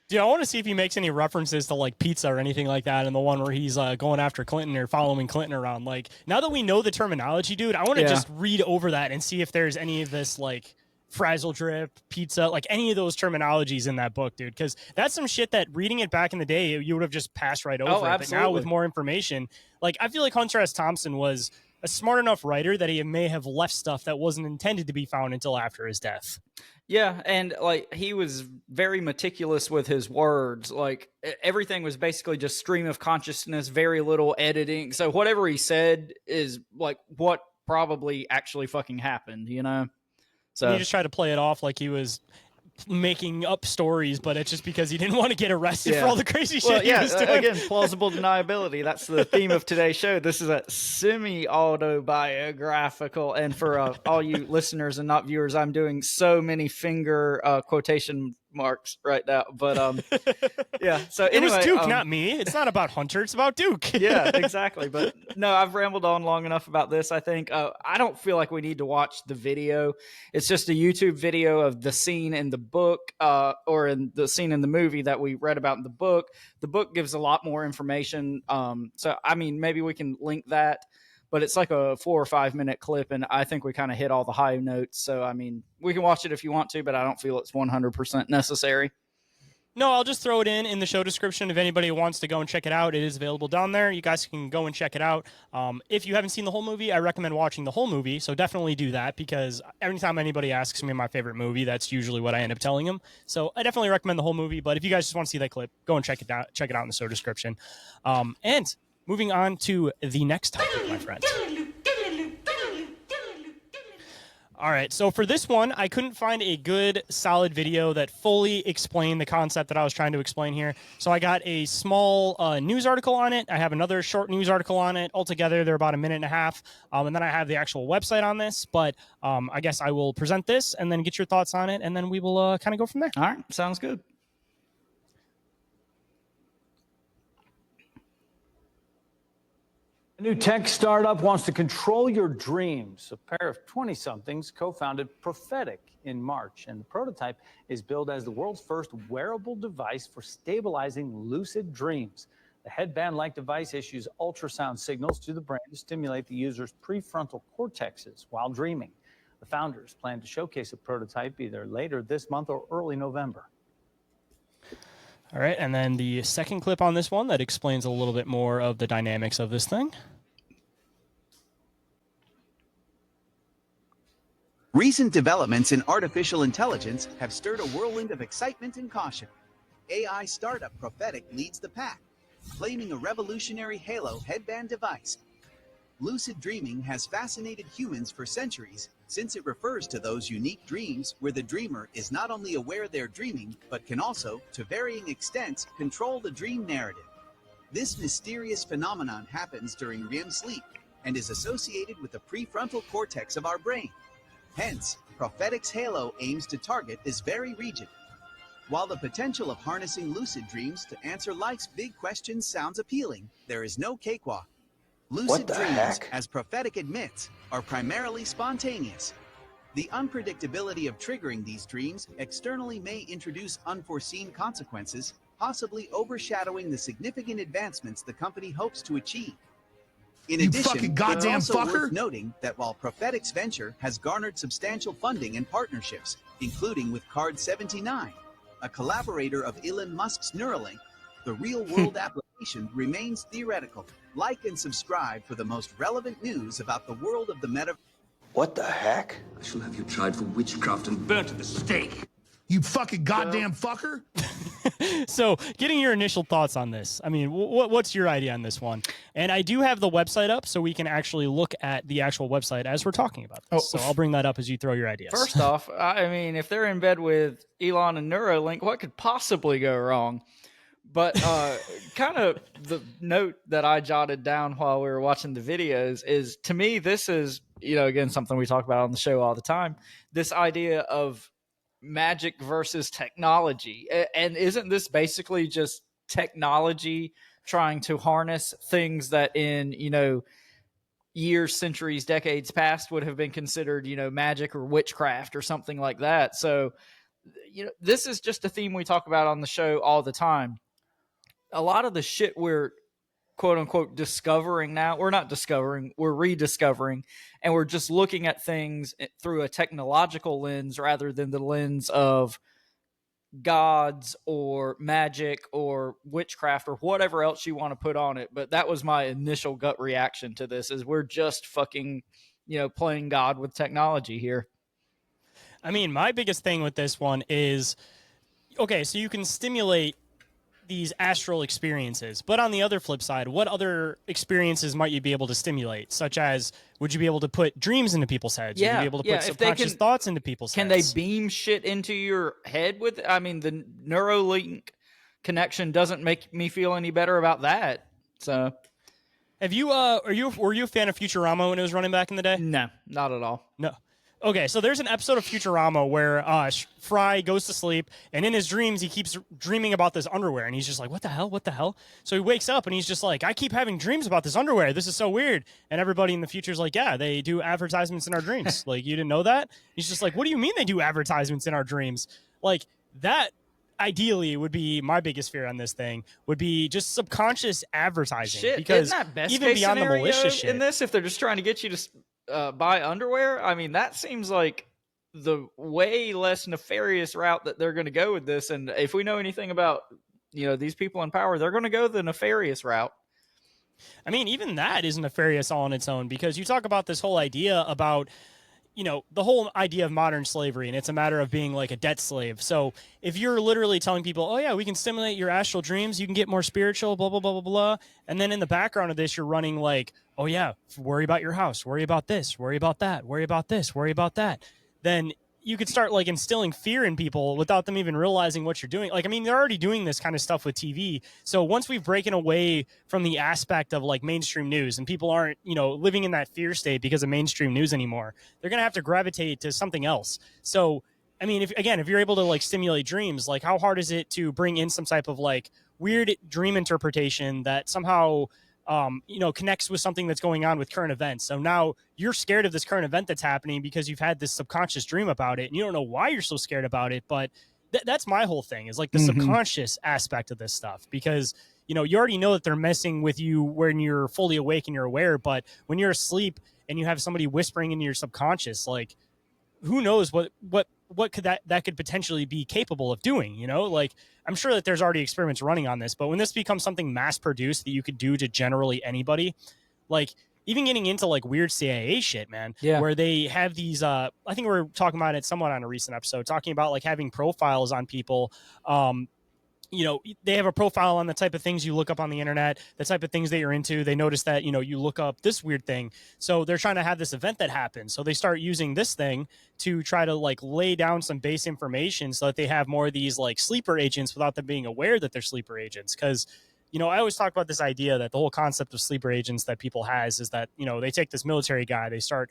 Dude, I want to see if he makes any references to like pizza or anything like that in the one where he's going after Clinton or following Clinton around. Like, now that we know the terminology, dude, I want to just read over that and see if there's any of this like frazzle drip, pizza, like any of those terminologies in that book, dude. Because that's some shit that reading it back in the day, you would have just passed right over it. Absolutely. But now with more information, like I feel like Hunter S. Thompson was a smart enough writer that he may have left stuff that wasn't intended to be found until after his death. Yeah, and like he was very meticulous with his words. Like everything was basically just stream of consciousness, very little editing. So whatever he said is like what probably actually fucking happened, you know? So And he just tried to play it off like he was making up stories, but it's just because he didn't want to get arrested for all the crazy shit he was doing. Again, plausible deniability. That's the theme of today's show. This is a semi-autobiographical, and for all you listeners and not viewers, I'm doing so many finger quotation marks right now. But yeah. So anyway, it was Duke, not me. It's not about Hunter. It's about Duke. Yeah, exactly. But no, I've rambled on long enough about this. I think I don't feel like we need to watch the video. It's just a YouTube video of the scene in the book or in the scene in the movie that we read about in the book. The book gives a lot more information. So, I mean, maybe we can link that, but it's like a 4 or 5 minute clip. And I think we kind of hit all the high notes. So, I mean, we can watch it if you want to, but I don't feel it's 100% necessary. No, I'll just throw it in the show description. If anybody wants to go and check it out, it is available down there. You guys can go and check it out. If you haven't seen the whole movie, I recommend watching the whole movie. So definitely do that, because every time anybody asks me my favorite movie, that's usually what I end up telling them. So I definitely recommend the whole movie. But if you guys just want to see that clip, go and check it out. Check it out in the show description. And moving on to the next topic, my friends. All right, so for this one, I couldn't find a good, solid video that fully explained the concept that I was trying to explain here. So I got a small news article on it. I have another short news article on it. Altogether, they're about a minute and a half. And then I have the actual website on this. But I guess I will present this and then get your thoughts on it, and then we will kind of go from there. All right, sounds good. A new tech startup wants to control your dreams. A pair of 20-somethings co-founded Prophetic in March, and the prototype is billed as the world's first wearable device for stabilizing lucid dreams. The headband-like device issues ultrasound signals to the brain to stimulate the user's prefrontal cortexes while dreaming. The founders plan to showcase a prototype either later this month or early November. All right, and then the second clip on this one that explains a little bit more of the dynamics of this thing. Recent developments in artificial intelligence have stirred a whirlwind of excitement and caution. AI startup Prophetic leads the pack, claiming a revolutionary Halo headband device. Lucid dreaming has fascinated humans for centuries, since it refers to those unique dreams where the dreamer is not only aware they're dreaming, but can also, to varying extents, control the dream narrative. This mysterious phenomenon happens during REM sleep and is associated with the prefrontal cortex of our brain. Hence, Prophetic's Halo aims to target this very region. While the potential of harnessing lucid dreams to answer life's big questions sounds appealing, there is no cakewalk. Lucid dreams, as Prophetic admits, are primarily spontaneous. The unpredictability of triggering these dreams externally may introduce unforeseen consequences, possibly overshadowing the significant advancements the company hopes to achieve. In addition, it's also worth noting that while Prophetic's venture has garnered substantial funding and partnerships, including with Card 79, a collaborator of Elon Musk's Neuralink, the real-world application remains theoretical. Like and subscribe for the most relevant news about the world of the metaverse. What the heck? I shall have you tried for witchcraft and burnt at the stake. You fucking goddamn fucker! So, getting your initial thoughts on this. I mean, what's your idea on this one? And I do have the website up, so we can actually look at the actual website as we're talking about this. So I'll bring that up as you throw your ideas. First off, I mean, if they're in bed with Elon and Neuralink, what could possibly go wrong? But kind of the note that I jotted down while we were watching the videos is, to me, this is, again, something we talk about on the show all the time, this idea of magic versus technology. And isn't this basically just technology trying to harness things that in, years, centuries, decades past would have been considered, magic or witchcraft or something like that? So, this is just a theme we talk about on the show all the time. A lot of the shit we're quote unquote discovering now, we're not discovering, we're rediscovering, and we're just looking at things through a technological lens rather than the lens of gods or magic or witchcraft or whatever else you want to put on it. But that was my initial gut reaction to this, is we're just fucking, playing God with technology here. I mean, my biggest thing with this one is, okay, so you can stimulate these astral experiences, but on the other flip side, what other experiences might you be able to stimulate? Such as, would you be able to put dreams into people's heads? Would you be able to put subconscious thoughts into people's heads? Can they beam shit into your head with? I mean, the Neuralink connection doesn't make me feel any better about that. So, have you? Were you a fan of Futurama when it was running back in the day? No, not at all. No. Okay, so there's an episode of Futurama where Fry goes to sleep, and in his dreams, he keeps dreaming about this underwear, and he's just like, what the hell? What the hell? So he wakes up, and he's just like, I keep having dreams about this underwear. This is so weird. And everybody in the future's like, yeah, they do advertisements in our dreams. Like, you didn't know that? He's just like, what do you mean they do advertisements in our dreams? Like, that ideally would be my biggest fear on this thing, would be just subconscious advertising. Shit, because isn't that best even case beyond the scenario malicious shit in this, if they're just trying to get you to buy underwear, I mean, that seems like the way less nefarious route that they're going to go with this. And if we know anything about, these people in power, they're going to go the nefarious route. I mean, even that is nefarious all on its own, because you talk about this whole idea about, the whole idea of modern slavery, and it's a matter of being like a debt slave. So if you're literally telling people, oh yeah, we can stimulate your astral dreams, you can get more spiritual, blah, blah, blah, blah, blah. And then in the background of this, you're running like, oh yeah, worry about your house, worry about this, worry about that, worry about this, worry about that. Then you could start like instilling fear in people without them even realizing what you're doing. Like, I mean, they're already doing this kind of stuff with TV. So once we've broken away from the aspect of like mainstream news, and people aren't, living in that fear state because of mainstream news anymore, they're going to have to gravitate to something else. So, I mean, if you're able to like stimulate dreams, like how hard is it to bring in some type of like weird dream interpretation that somehow connects with something that's going on with current events. So now you're scared of this current event that's happening because you've had this subconscious dream about it, and you don't know why you're so scared about it. But that's my whole thing, is like the subconscious aspect of this stuff, because you already know that they're messing with you when you're fully awake and you're aware, but when you're asleep and you have somebody whispering into your subconscious, like, who knows what could that could potentially be capable of doing, like, I'm sure that there's already experiments running on this, but when this becomes something mass produced that you could do to generally anybody, like even getting into like weird CIA shit, man, where they have these, I think we were talking about it somewhat on a recent episode, talking about like having profiles on people, they have a profile on the type of things you look up on the internet, the type of things that you're into. They notice that, you look up this weird thing. So they're trying to have this event that happens. So they start using this thing to try to like lay down some base information so that they have more of these like sleeper agents without them being aware that they're sleeper agents. Cause, I always talk about this idea that the whole concept of sleeper agents that people has is that, they take this military guy, they start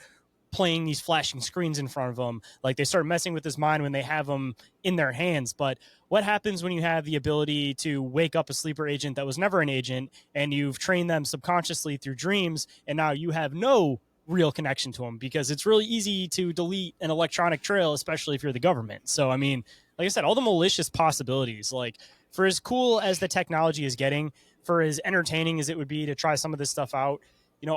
playing these flashing screens in front of them. Like they start messing with his mind when they have them in their hands. But what happens when you have the ability to wake up a sleeper agent that was never an agent, and you've trained them subconsciously through dreams, and now you have no real connection to them, because it's really easy to delete an electronic trail, especially if you're the government. So, I mean, like I said, all the malicious possibilities, like for as cool as the technology is getting, for as entertaining as it would be to try some of this stuff out,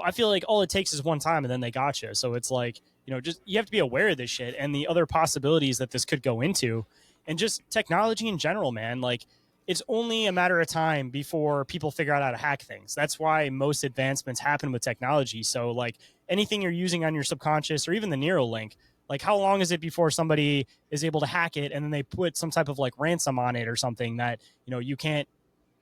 I feel like all it takes is one time and then they got you. So it's like, just, you have to be aware of this shit and the other possibilities that this could go into, and just technology in general, man. Like, it's only a matter of time before people figure out how to hack things. That's why most advancements happen with technology. So like anything you're using on your subconscious, or even the Neuralink, like how long is it before somebody is able to hack it and then they put some type of like ransom on it or something that, you can't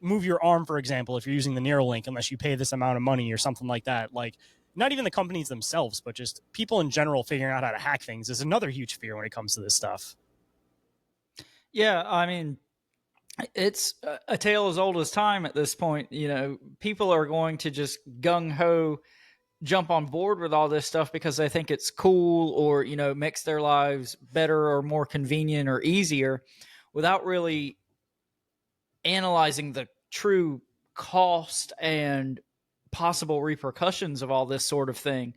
move your arm, for example, if you're using the Neuralink, unless you pay this amount of money or something like that. Like, not even the companies themselves, but just people in general figuring out how to hack things is another huge fear when it comes to this stuff. Yeah, I mean, it's a tale as old as time at this point. People are going to just gung-ho jump on board with all this stuff because they think it's cool, or, makes their lives better or more convenient or easier, without really analyzing the true cost and possible repercussions of all this sort of thing.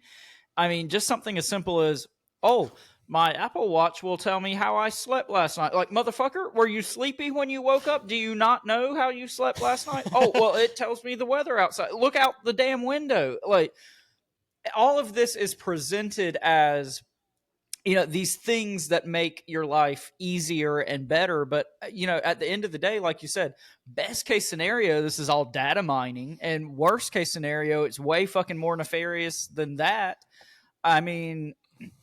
I mean, just something as simple as, oh, my Apple Watch will tell me how I slept last night. Like, motherfucker, were you sleepy when you woke up? Do you not know how you slept last night? Oh, well, it tells me the weather outside. Look out the damn window. Like, all of this is presented as these things that make your life easier and better. But, at the end of the day, like you said, best case scenario, this is all data mining, and worst case scenario, it's way fucking more nefarious than that. I mean,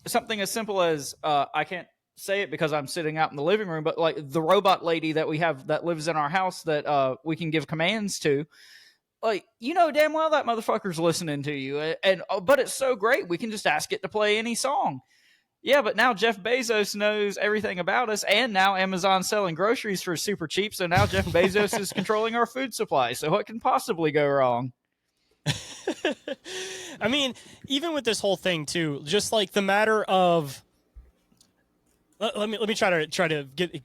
something as simple as, I can't say it because I'm sitting out in the living room, but like the robot lady that we have that lives in our house that we can give commands to, like, damn well that motherfucker's listening to you. And but it's so great. We can just ask it to play any song. Yeah, but now Jeff Bezos knows everything about us, and now Amazon's selling groceries for super cheap, so now Jeff Bezos is controlling our food supply. So what can possibly go wrong? I mean, even with this whole thing too, just like the matter of let me try to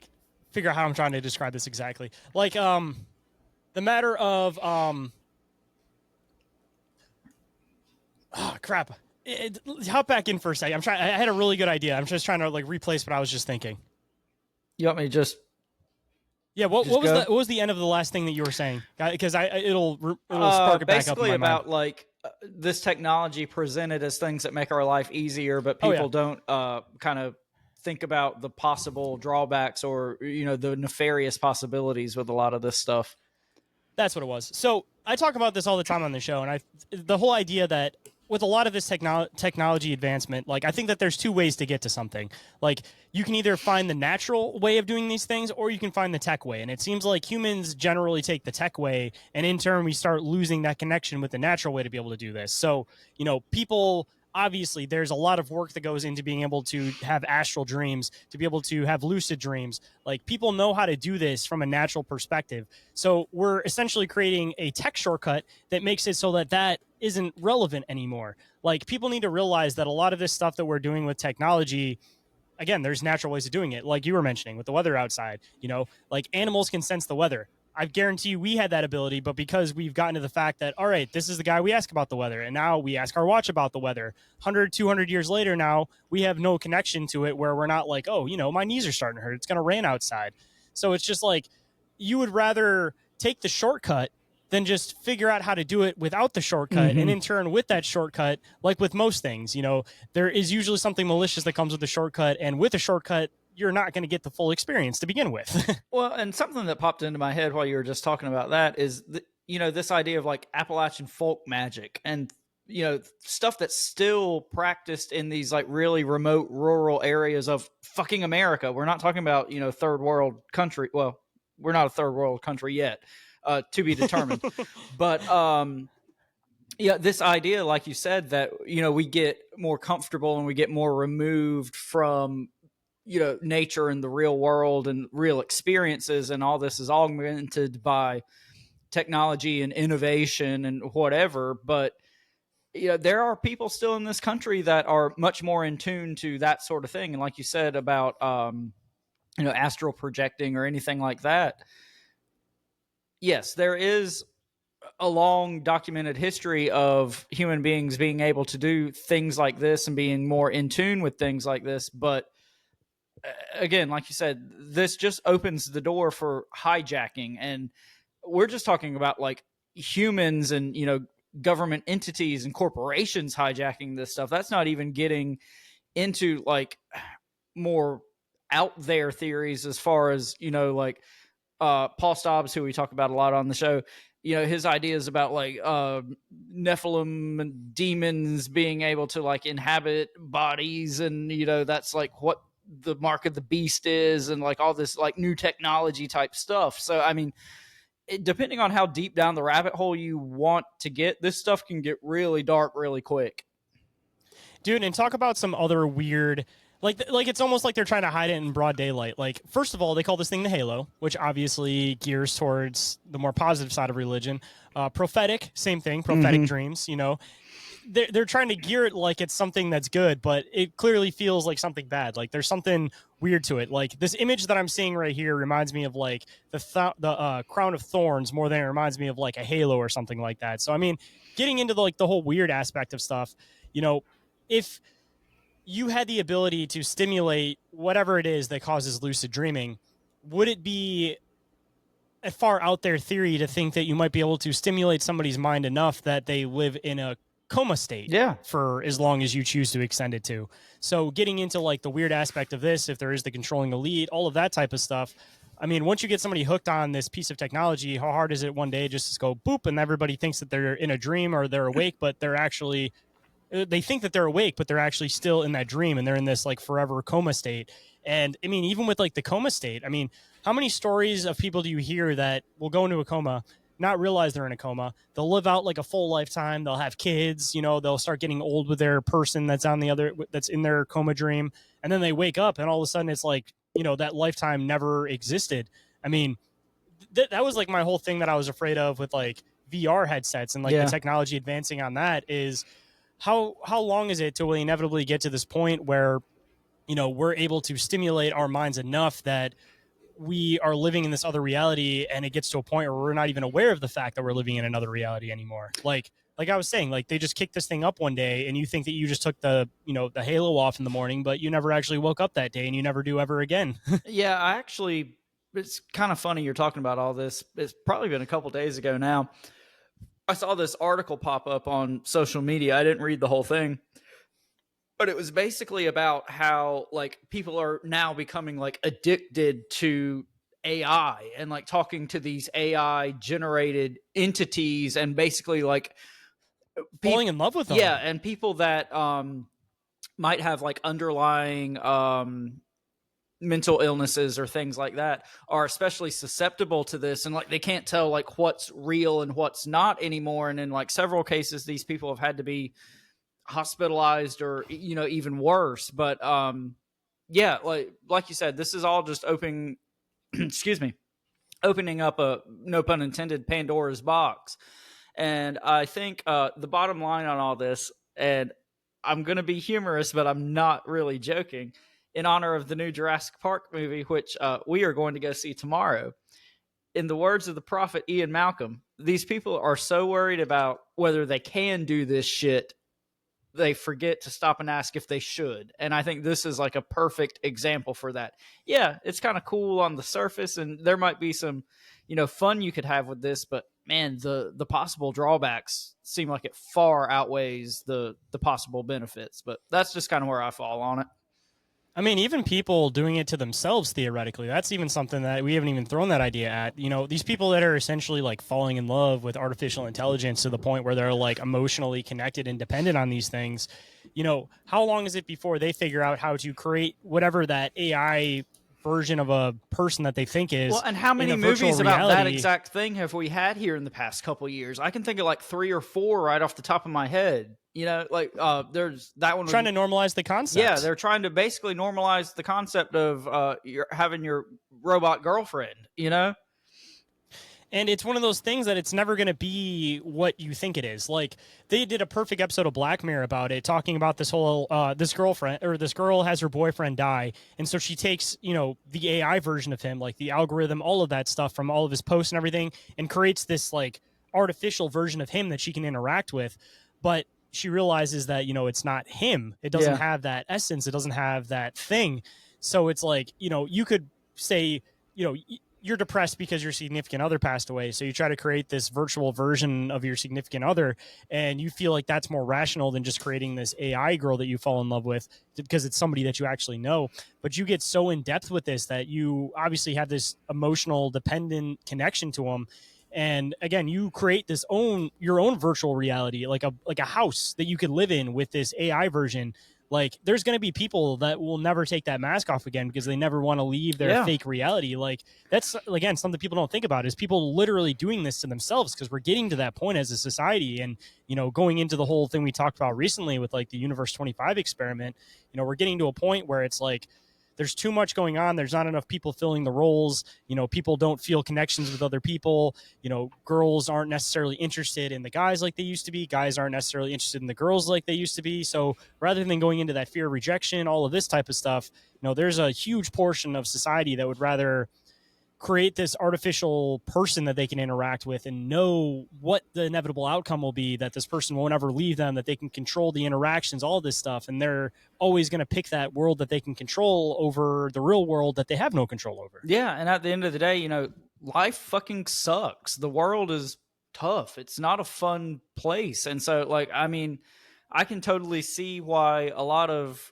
figure out how I'm trying to describe this exactly. Like the matter of crap. Hop back in for a second. I had a really good idea. I'm just trying to like replace what I was just thinking. You want me to just? Yeah. What was the end of the last thing that you were saying? Because it'll spark it back up in my about mind. like this technology presented as things that make our life easier, but people don't kind of think about the possible drawbacks or the nefarious possibilities with a lot of this stuff. That's what it was. So I talk about this all the time on the show, and the whole idea that with a lot of this technology advancement, like I think that there's two ways to get to something. Like you can either find the natural way of doing these things, or you can find the tech way. And it seems like humans generally take the tech way, and in turn we start losing that connection with the natural way to be able to do this. So people. Obviously, there's a lot of work that goes into being able to have astral dreams, to be able to have lucid dreams. Like people know how to do this from a natural perspective. So we're essentially creating a tech shortcut that makes it so that isn't relevant anymore. Like people need to realize that a lot of this stuff that we're doing with technology, again, there's natural ways of doing it. Like you were mentioning with the weather outside, like animals can sense the weather. I guarantee you we had that ability, but because we've gotten to the fact that, all right, this is the guy we ask about the weather, and now we ask our watch about the weather. 100, 200 years later now, we have no connection to it where we're not like, oh, my knees are starting to hurt. It's going to rain outside. So it's just like you would rather take the shortcut than just figure out how to do it without the shortcut. And in turn, with that shortcut, like with most things, there is usually something malicious that comes with the shortcut. And with a shortcut, you're not going to get the full experience to begin with. Well, and something that popped into my head while you were just talking about that is, this idea of like Appalachian folk magic and, stuff that's still practiced in these like really remote rural areas of fucking America. We're not talking about, third world country. Well, we're not a third world country yet, to be determined. But, this idea, like you said, that, we get more comfortable and we get more removed from, nature and the real world and real experiences, and all this is augmented by technology and innovation and whatever. But there are people still in this country that are much more in tune to that sort of thing. And like you said about astral projecting or anything like that, yes, there is a long documented history of human beings being able to do things like this and being more in tune with things like this. But again, like you said, this just opens the door for hijacking, and we're just talking about like humans and government entities and corporations hijacking this stuff. That's not even getting into like more out there theories as far as like Paul Stobbs, who we talk about a lot on the show. His ideas about like Nephilim and demons being able to like inhabit bodies, and that's like what the mark of the beast is, and like all this like new technology type stuff. So I mean, depending on how deep down the rabbit hole you want to get, this stuff can get really dark really quick, dude. And talk about some other weird, like it's almost like they're trying to hide it in broad daylight. Like, first of all, they call this thing the halo, which obviously gears towards the more positive side of religion. Prophetic, same thing, prophetic dreams. They're trying to gear it like it's something that's good, but it clearly feels like something bad. Like there's something weird to it. Like this image that I'm seeing right here reminds me of like the crown of thorns more than it reminds me of like a halo or something like that. So I mean, getting into the whole weird aspect of stuff, if you had the ability to stimulate whatever it is that causes lucid dreaming, would it be a far out there theory to think that you might be able to stimulate somebody's mind enough that they live in a coma state for as long as you choose to extend it to. So getting into like the weird aspect of this, if there is the controlling elite, all of that type of stuff. I mean, once you get somebody hooked on this piece of technology, how hard is it one day just to go boop and everybody thinks that they're in a dream or they're awake, but they're actually, they think that they're awake, but they're actually still in that dream and they're in this like forever coma state. And I mean, even with like the coma state, I mean, how many stories of people do you hear that will go into a coma, not realize they're in a coma? They'll live out like a full lifetime. They'll have kids, you know, they'll start getting old with their person that's on the other, that's in their coma dream. And then they wake up and all of a sudden it's like, you know, that lifetime never existed. I mean, that was like my whole thing that I was afraid of with like VR headsets and like the technology advancing on that is how long is it till we inevitably get to this point where, you know, we're able to stimulate our minds enough that we are living in this other reality and it gets to a point where we're not even aware of the fact that we're living in another reality anymore. Like I was saying, like they just kicked this thing up one day and you think that you just took the, you know, the halo off in the morning, but you never actually woke up that day and you never do ever again. Yeah, I actually, it's kind of funny you're talking about all this. It's probably been a couple days ago now. I saw this article pop up on social media. I didn't read the whole thing, but it was basically about how like people are now becoming like addicted to AI and like talking to these AI generated entities and basically like falling in love with them. Yeah, and people that might have like underlying mental illnesses or things like that are especially susceptible to this, and like they can't tell like what's real and what's not anymore. And in like several cases, these people have had to be hospitalized or, you know, even worse. But yeah, like you said, this is all just opening opening up a, no pun intended, Pandora's box. And I think the bottom line on all this, and I'm going to be humorous, but I'm not really joking, in honor of the new Jurassic Park movie, which we are going to go see tomorrow. In the words of the prophet Ian Malcolm, these people are so worried about whether they can do this shit, they forget to stop and ask if they should. And I think this is like a perfect example for that. Yeah, it's kind of cool on the surface, and there might be some, you know, fun you could have with this, but man, the possible drawbacks seem like it far outweighs the possible benefits. But that's just kind of where I fall on it. I mean, even people doing it to themselves, theoretically, that's even something that we haven't even thrown that idea at. You know, these people that are essentially like falling in love with artificial intelligence to the point where they're like emotionally connected and dependent on these things. You know, how long is it before they figure out how to create whatever that AI version of a person that they think is? Well, and how many movies about that exact thing have we had here in the past couple of years? I can think of like 3 or 4 right off the top of my head. You know, like there's that one trying to normalize the concept. Yeah, they're trying to basically normalize the concept of having your robot girlfriend, you know? And it's one of those things that it's never going to be what you think it is. Like, they did a perfect episode of Black Mirror about it, talking about this whole, this girlfriend, or this girl has her boyfriend die. And so she takes, you know, the AI version of him, like the algorithm, all of that stuff from all of his posts and everything, and creates this, like, artificial version of him that she can interact with. But she realizes that, you know, it's not him. It doesn't have that essence. It doesn't have that thing. So it's like, you know, you could say, you know, you're depressed because your significant other passed away. So you try to create this virtual version of your significant other, and you feel like that's more rational than just creating this AI girl that you fall in love with because it's somebody that you actually know. But you get so in depth with this that you obviously have this emotional dependent connection to them. And again, you create this your own virtual reality, like a house that you could live in with this AI version. Like, there's going to be people that will never take that mask off again because they never want to leave their fake reality. Like, that's, again, something people don't think about is people literally doing this to themselves, because we're getting to that point as a society. And, you know, going into the whole thing we talked about recently with like the Universe 25 experiment, you know, we're getting to a point where it's like, there's too much going on. There's not enough people filling the roles. You know, people don't feel connections with other people. You know, girls aren't necessarily interested in the guys like they used to be. Guys aren't necessarily interested in the girls like they used to be. So rather than going into that fear of rejection, all of this type of stuff, you know, there's a huge portion of society that would rather create this artificial person that they can interact with and know what the inevitable outcome will be, that this person won't ever leave them, that they can control the interactions, all this stuff. And they're always going to pick that world that they can control over the real world that they have no control over. Yeah. And at the end of the day, you know, life fucking sucks. The world is tough. It's not a fun place. And so, like, I mean, I can totally see why a lot of,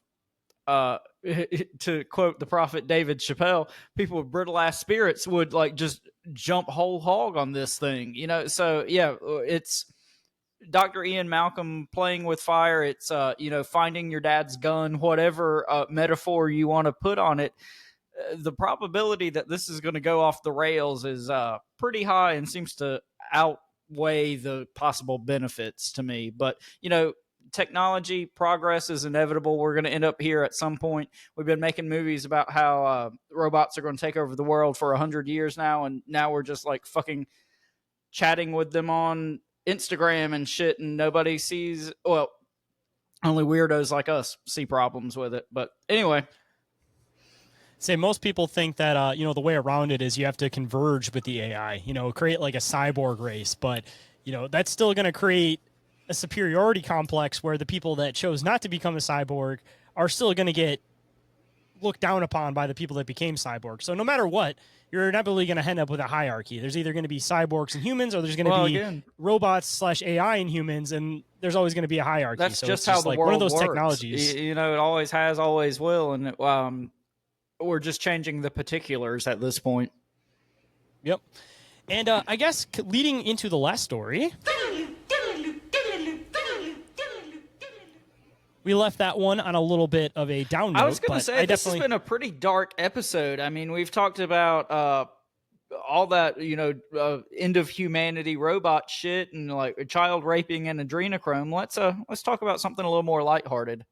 to quote the prophet David Chappelle, people with brittle ass spirits would like just jump whole hog on this thing, you know? So yeah, it's Dr. Ian Malcolm playing with fire. It's, you know, finding your dad's gun, whatever metaphor you want to put on it. The probability that this is going to go off the rails is pretty high and seems to outweigh the possible benefits to me. But, you know, technology progress is inevitable. We're going to end up here at some point. We've been making movies about how robots are going to take over the world for 100 years now, and now we're just like fucking chatting with them on Instagram and shit, and nobody sees, well, only weirdos like us see problems with it. But anyway, say most people think that you know, the way around it is you have to converge with the AI, you know, create like a cyborg race, but you know, that's still going to create a superiority complex where the people that chose not to become a cyborg are still going to get looked down upon by the people that became cyborg. So no matter what, you're inevitably going to end up with a hierarchy. There's either going to be cyborgs and humans, or there's going to be robots / AI and humans, and there's always going to be a hierarchy. That's so just it's how just the like world one of those works. technologies. You know, it always has, always will, and we're just changing the particulars at this point. Yep. And I guess leading into the last story, we left that one on a little bit of a down note. I was going to say, this has been a pretty dark episode. I mean, we've talked about all that, you know, end of humanity robot shit and like child raping and adrenochrome. Let's talk about something a little more lighthearted.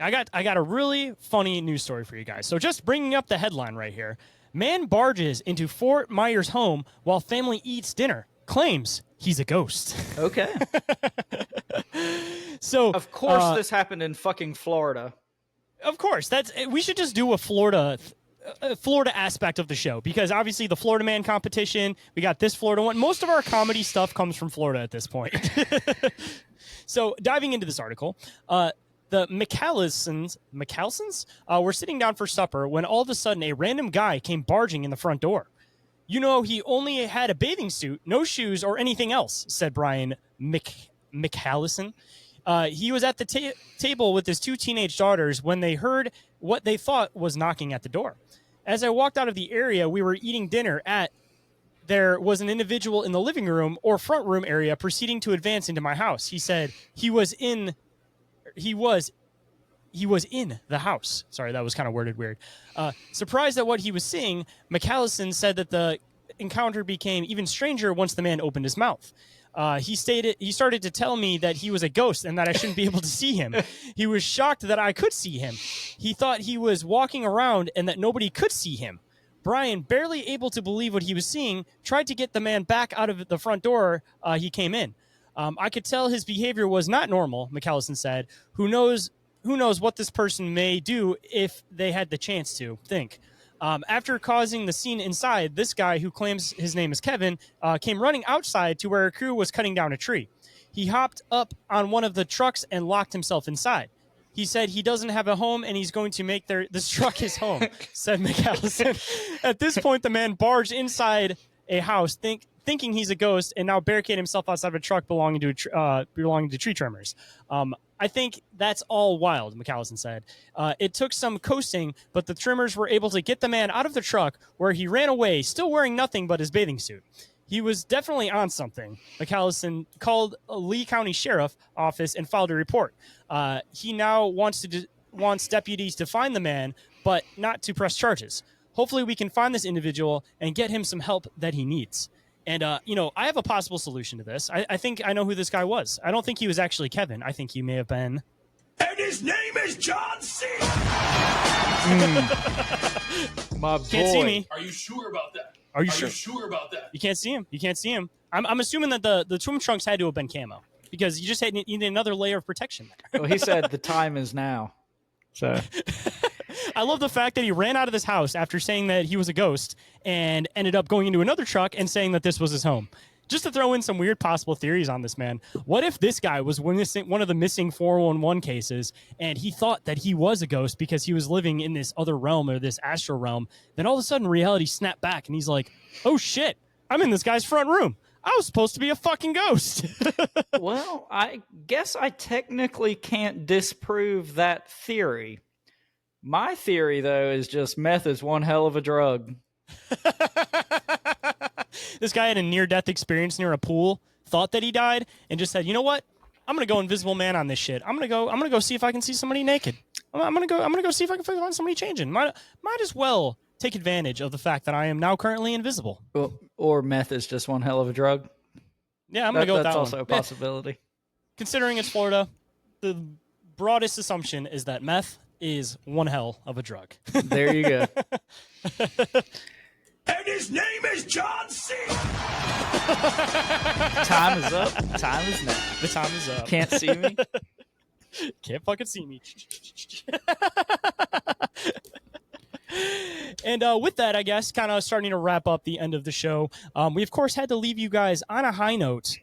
I got a really funny news story for you guys. So just bringing up the headline right here. Man barges into Fort Myers home while family eats dinner. Claims he's a ghost. Okay. So of course this happened in fucking Florida. Of course. We should just do a Florida aspect of the show, because obviously the Florida Man competition, we got this Florida one. Most of our comedy stuff comes from Florida at this point. So diving into this article, the McAllisons were sitting down for supper when all of a sudden a random guy came barging in the front door. You know, he only had a bathing suit, no shoes or anything else, said Brian McAllison. He was at the table with his two teenage daughters when they heard what they thought was knocking at the door. As I walked out of the area we were eating dinner at, there was an individual in the living room or front room area proceeding to advance into my house. He said he was in the house. Sorry, that was kind of worded weird. Surprised at what he was seeing, McAllison said that the encounter became even stranger once the man opened his mouth. He started to tell me that he was a ghost and that I shouldn't be able to see him. He was shocked that I could see him. He thought he was walking around and that nobody could see him. Brian, barely able to believe what he was seeing, tried to get the man back out of the front door he came in. I could tell his behavior was not normal, McAllison said. Who knows what this person may do if they had the chance to think. After causing the scene inside, this guy, who claims his name is Kevin, came running outside to where a crew was cutting down a tree. He hopped up on one of the trucks and locked himself inside. He said he doesn't have a home and he's going to make this truck his home, said McAllison. At this point, the man barged inside a house, thinking he's a ghost, and now barricaded himself outside of a truck belonging to tree trimmers. I think that's all wild, McAllison said. It took some coasting, but the trimmers were able to get the man out of the truck, where he ran away, still wearing nothing but his bathing suit. He was definitely on something. McAllison called Lee County Sheriff Office and filed a report. He now wants deputies to find the man, but not to press charges. Hopefully we can find this individual and get him some help that he needs. And, I have a possible solution to this. I think I know who this guy was. I don't think he was actually Kevin. I think he may have been... And his name is John C. My boy. Can't see me. Are you sure about that? Are you sure about that? You can't see him. I'm assuming that the swim trunks had to have been camo, because you just need another layer of protection there. Well, he said the time is now. So... I love the fact that he ran out of this house after saying that he was a ghost and ended up going into another truck and saying that this was his home. Just to throw in some weird possible theories on this man. What if this guy was one of the missing 411 cases and he thought that he was a ghost because he was living in this other realm or this astral realm? Then all of a sudden reality snapped back and he's like, oh shit, I'm in this guy's front room. I was supposed to be a fucking ghost. Well, I guess I technically can't disprove that theory. My theory, though, is just meth is one hell of a drug. This guy had a near-death experience near a pool, thought that he died, and just said, "You know what? I'm gonna go Invisible Man on this shit. I'm gonna go see if I can see somebody naked. I'm gonna go see if I can find somebody changing. Might as well take advantage of the fact that I am now currently invisible." Or meth is just one hell of a drug. Yeah, I'm gonna go with that That's one. also a possibility. Considering it's Florida, the broadest assumption is that meth is one hell of a drug. There you go. And his name is John C. Time is up. Time is now. The time is up. Can't see me. Can't fucking see me. And with that, I guess, kind of starting to wrap up the end of the show. We, of course, had to leave you guys on a high note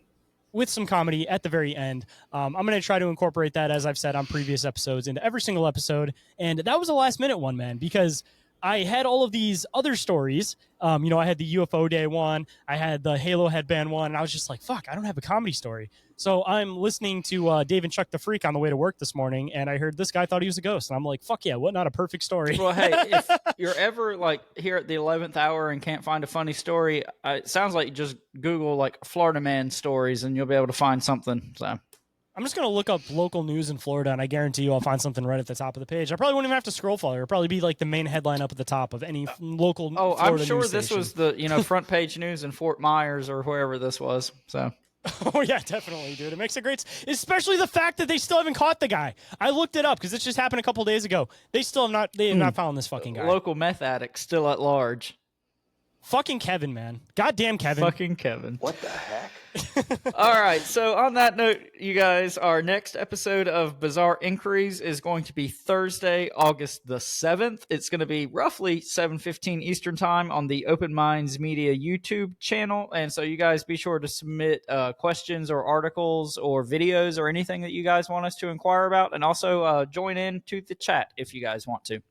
with some comedy at the very end. I'm going to try to incorporate that, as I've said on previous episodes, into every single episode. And that was a last-minute one, man, because I had all of these other stories. I had the UFO Day one. I had the Halo Headband one. And I was just like, fuck, I don't have a comedy story. So I'm listening to Dave and Chuck the Freak on the way to work this morning, and I heard this guy thought he was a ghost. And I'm like, fuck yeah, what not a perfect story. Well, hey, if you're ever like here at the 11th hour and can't find a funny story, it sounds like you just Google like Florida man stories and you'll be able to find something. So I'm just going to look up local news in Florida, and I guarantee you I'll find something right at the top of the page. I probably wouldn't even have to scroll far. It'll probably be like the main headline up at the top of any local Florida I'm sure news this station. was the front page news in Fort Myers or wherever this was. So Oh, yeah, definitely, dude. It makes it great. Especially the fact that they still haven't caught the guy. I looked it up because this just happened a couple days ago. They have not found this fucking guy. Local meth addict still at large. Fucking Kevin, man. Goddamn Kevin. Fucking Kevin. What the heck? All right. So on that note, you guys, our next episode of Bizarre Inquiries is going to be Thursday, August the 7th. It's going to be roughly 7:15 Eastern time on the Open Minds Media YouTube channel. And so you guys be sure to submit questions or articles or videos or anything that you guys want us to inquire about. And also join in to the chat if you guys want to.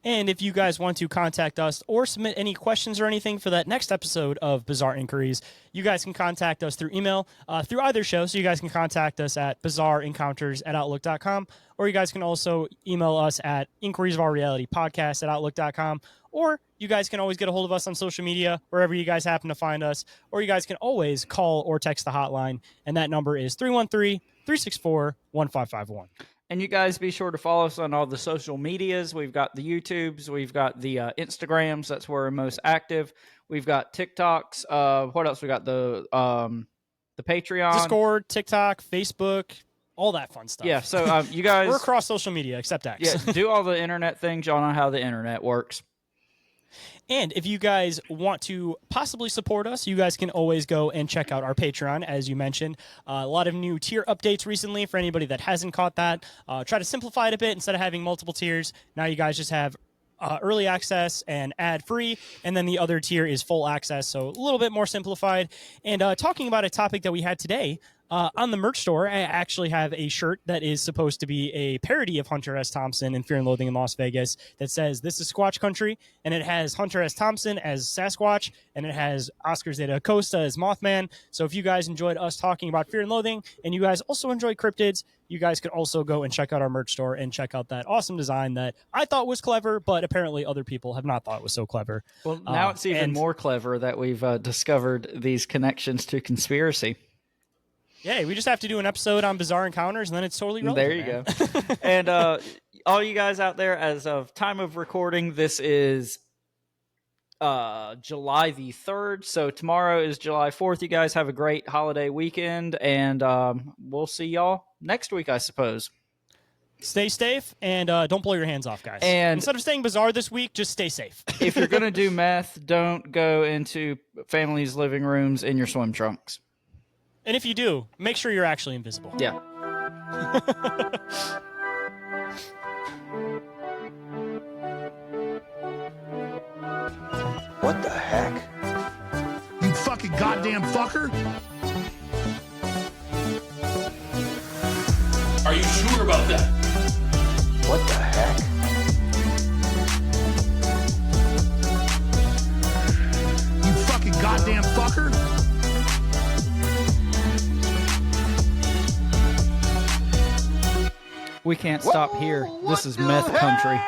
And if you guys want to contact us or submit any questions or anything for that next episode of Bizarre Inquiries, you guys can contact us through email, through either show. So you guys can contact us at bizarreencounters@outlook.com, or you guys can also email us at inquiriesofourrealitypodcast@outlook.com, or you guys can always get a hold of us on social media, wherever you guys happen to find us, or you guys can always call or text the hotline, and that number is 313-364-1551. And you guys be sure to follow us on all the social medias. We've got the YouTubes. We've got the Instagrams. That's where we're most active. We've got TikToks. What else? We got the Patreon. Discord, TikTok, Facebook, all that fun stuff. Yeah, so you guys... We're across social media, except X. Yeah, do all the internet things. Y'all know how the internet works. And if you guys want to possibly support us, you guys can always go and check out our Patreon, as you mentioned. A lot of new tier updates recently for anybody that hasn't caught that. Try to simplify it a bit. Instead of having multiple tiers, now you guys just have early access and ad-free, and then the other tier is full access, so a little bit more simplified. And talking about a topic that we had today, on the merch store, I actually have a shirt that is supposed to be a parody of Hunter S. Thompson in Fear and Loathing in Las Vegas that says, "This is Squatch Country," and it has Hunter S. Thompson as Sasquatch, and it has Oscar Zeta Acosta as Mothman. So if you guys enjoyed us talking about Fear and Loathing, and you guys also enjoy cryptids, you guys could also go and check out our merch store and check out that awesome design that I thought was clever, but apparently other people have not thought was so clever. Well, now it's even more clever that we've discovered these connections to conspiracy. Yeah, we just have to do an episode on Bizarre Encounters, and then it's totally relevant. There you go. And all you guys out there, as of time of recording, this is July the 3rd. So tomorrow is July 4th. You guys have a great holiday weekend, and we'll see y'all next week, I suppose. Stay safe, and don't blow your hands off, guys. And instead of staying bizarre this week, just stay safe. If you're going to do meth, don't go into families' living rooms in your swim trunks. And if you do, make sure you're actually invisible. Yeah. What the heck? You fucking goddamn fucker! Are you sure about that? What the heck? You fucking goddamn fucker! We can't stop here. This is meth country.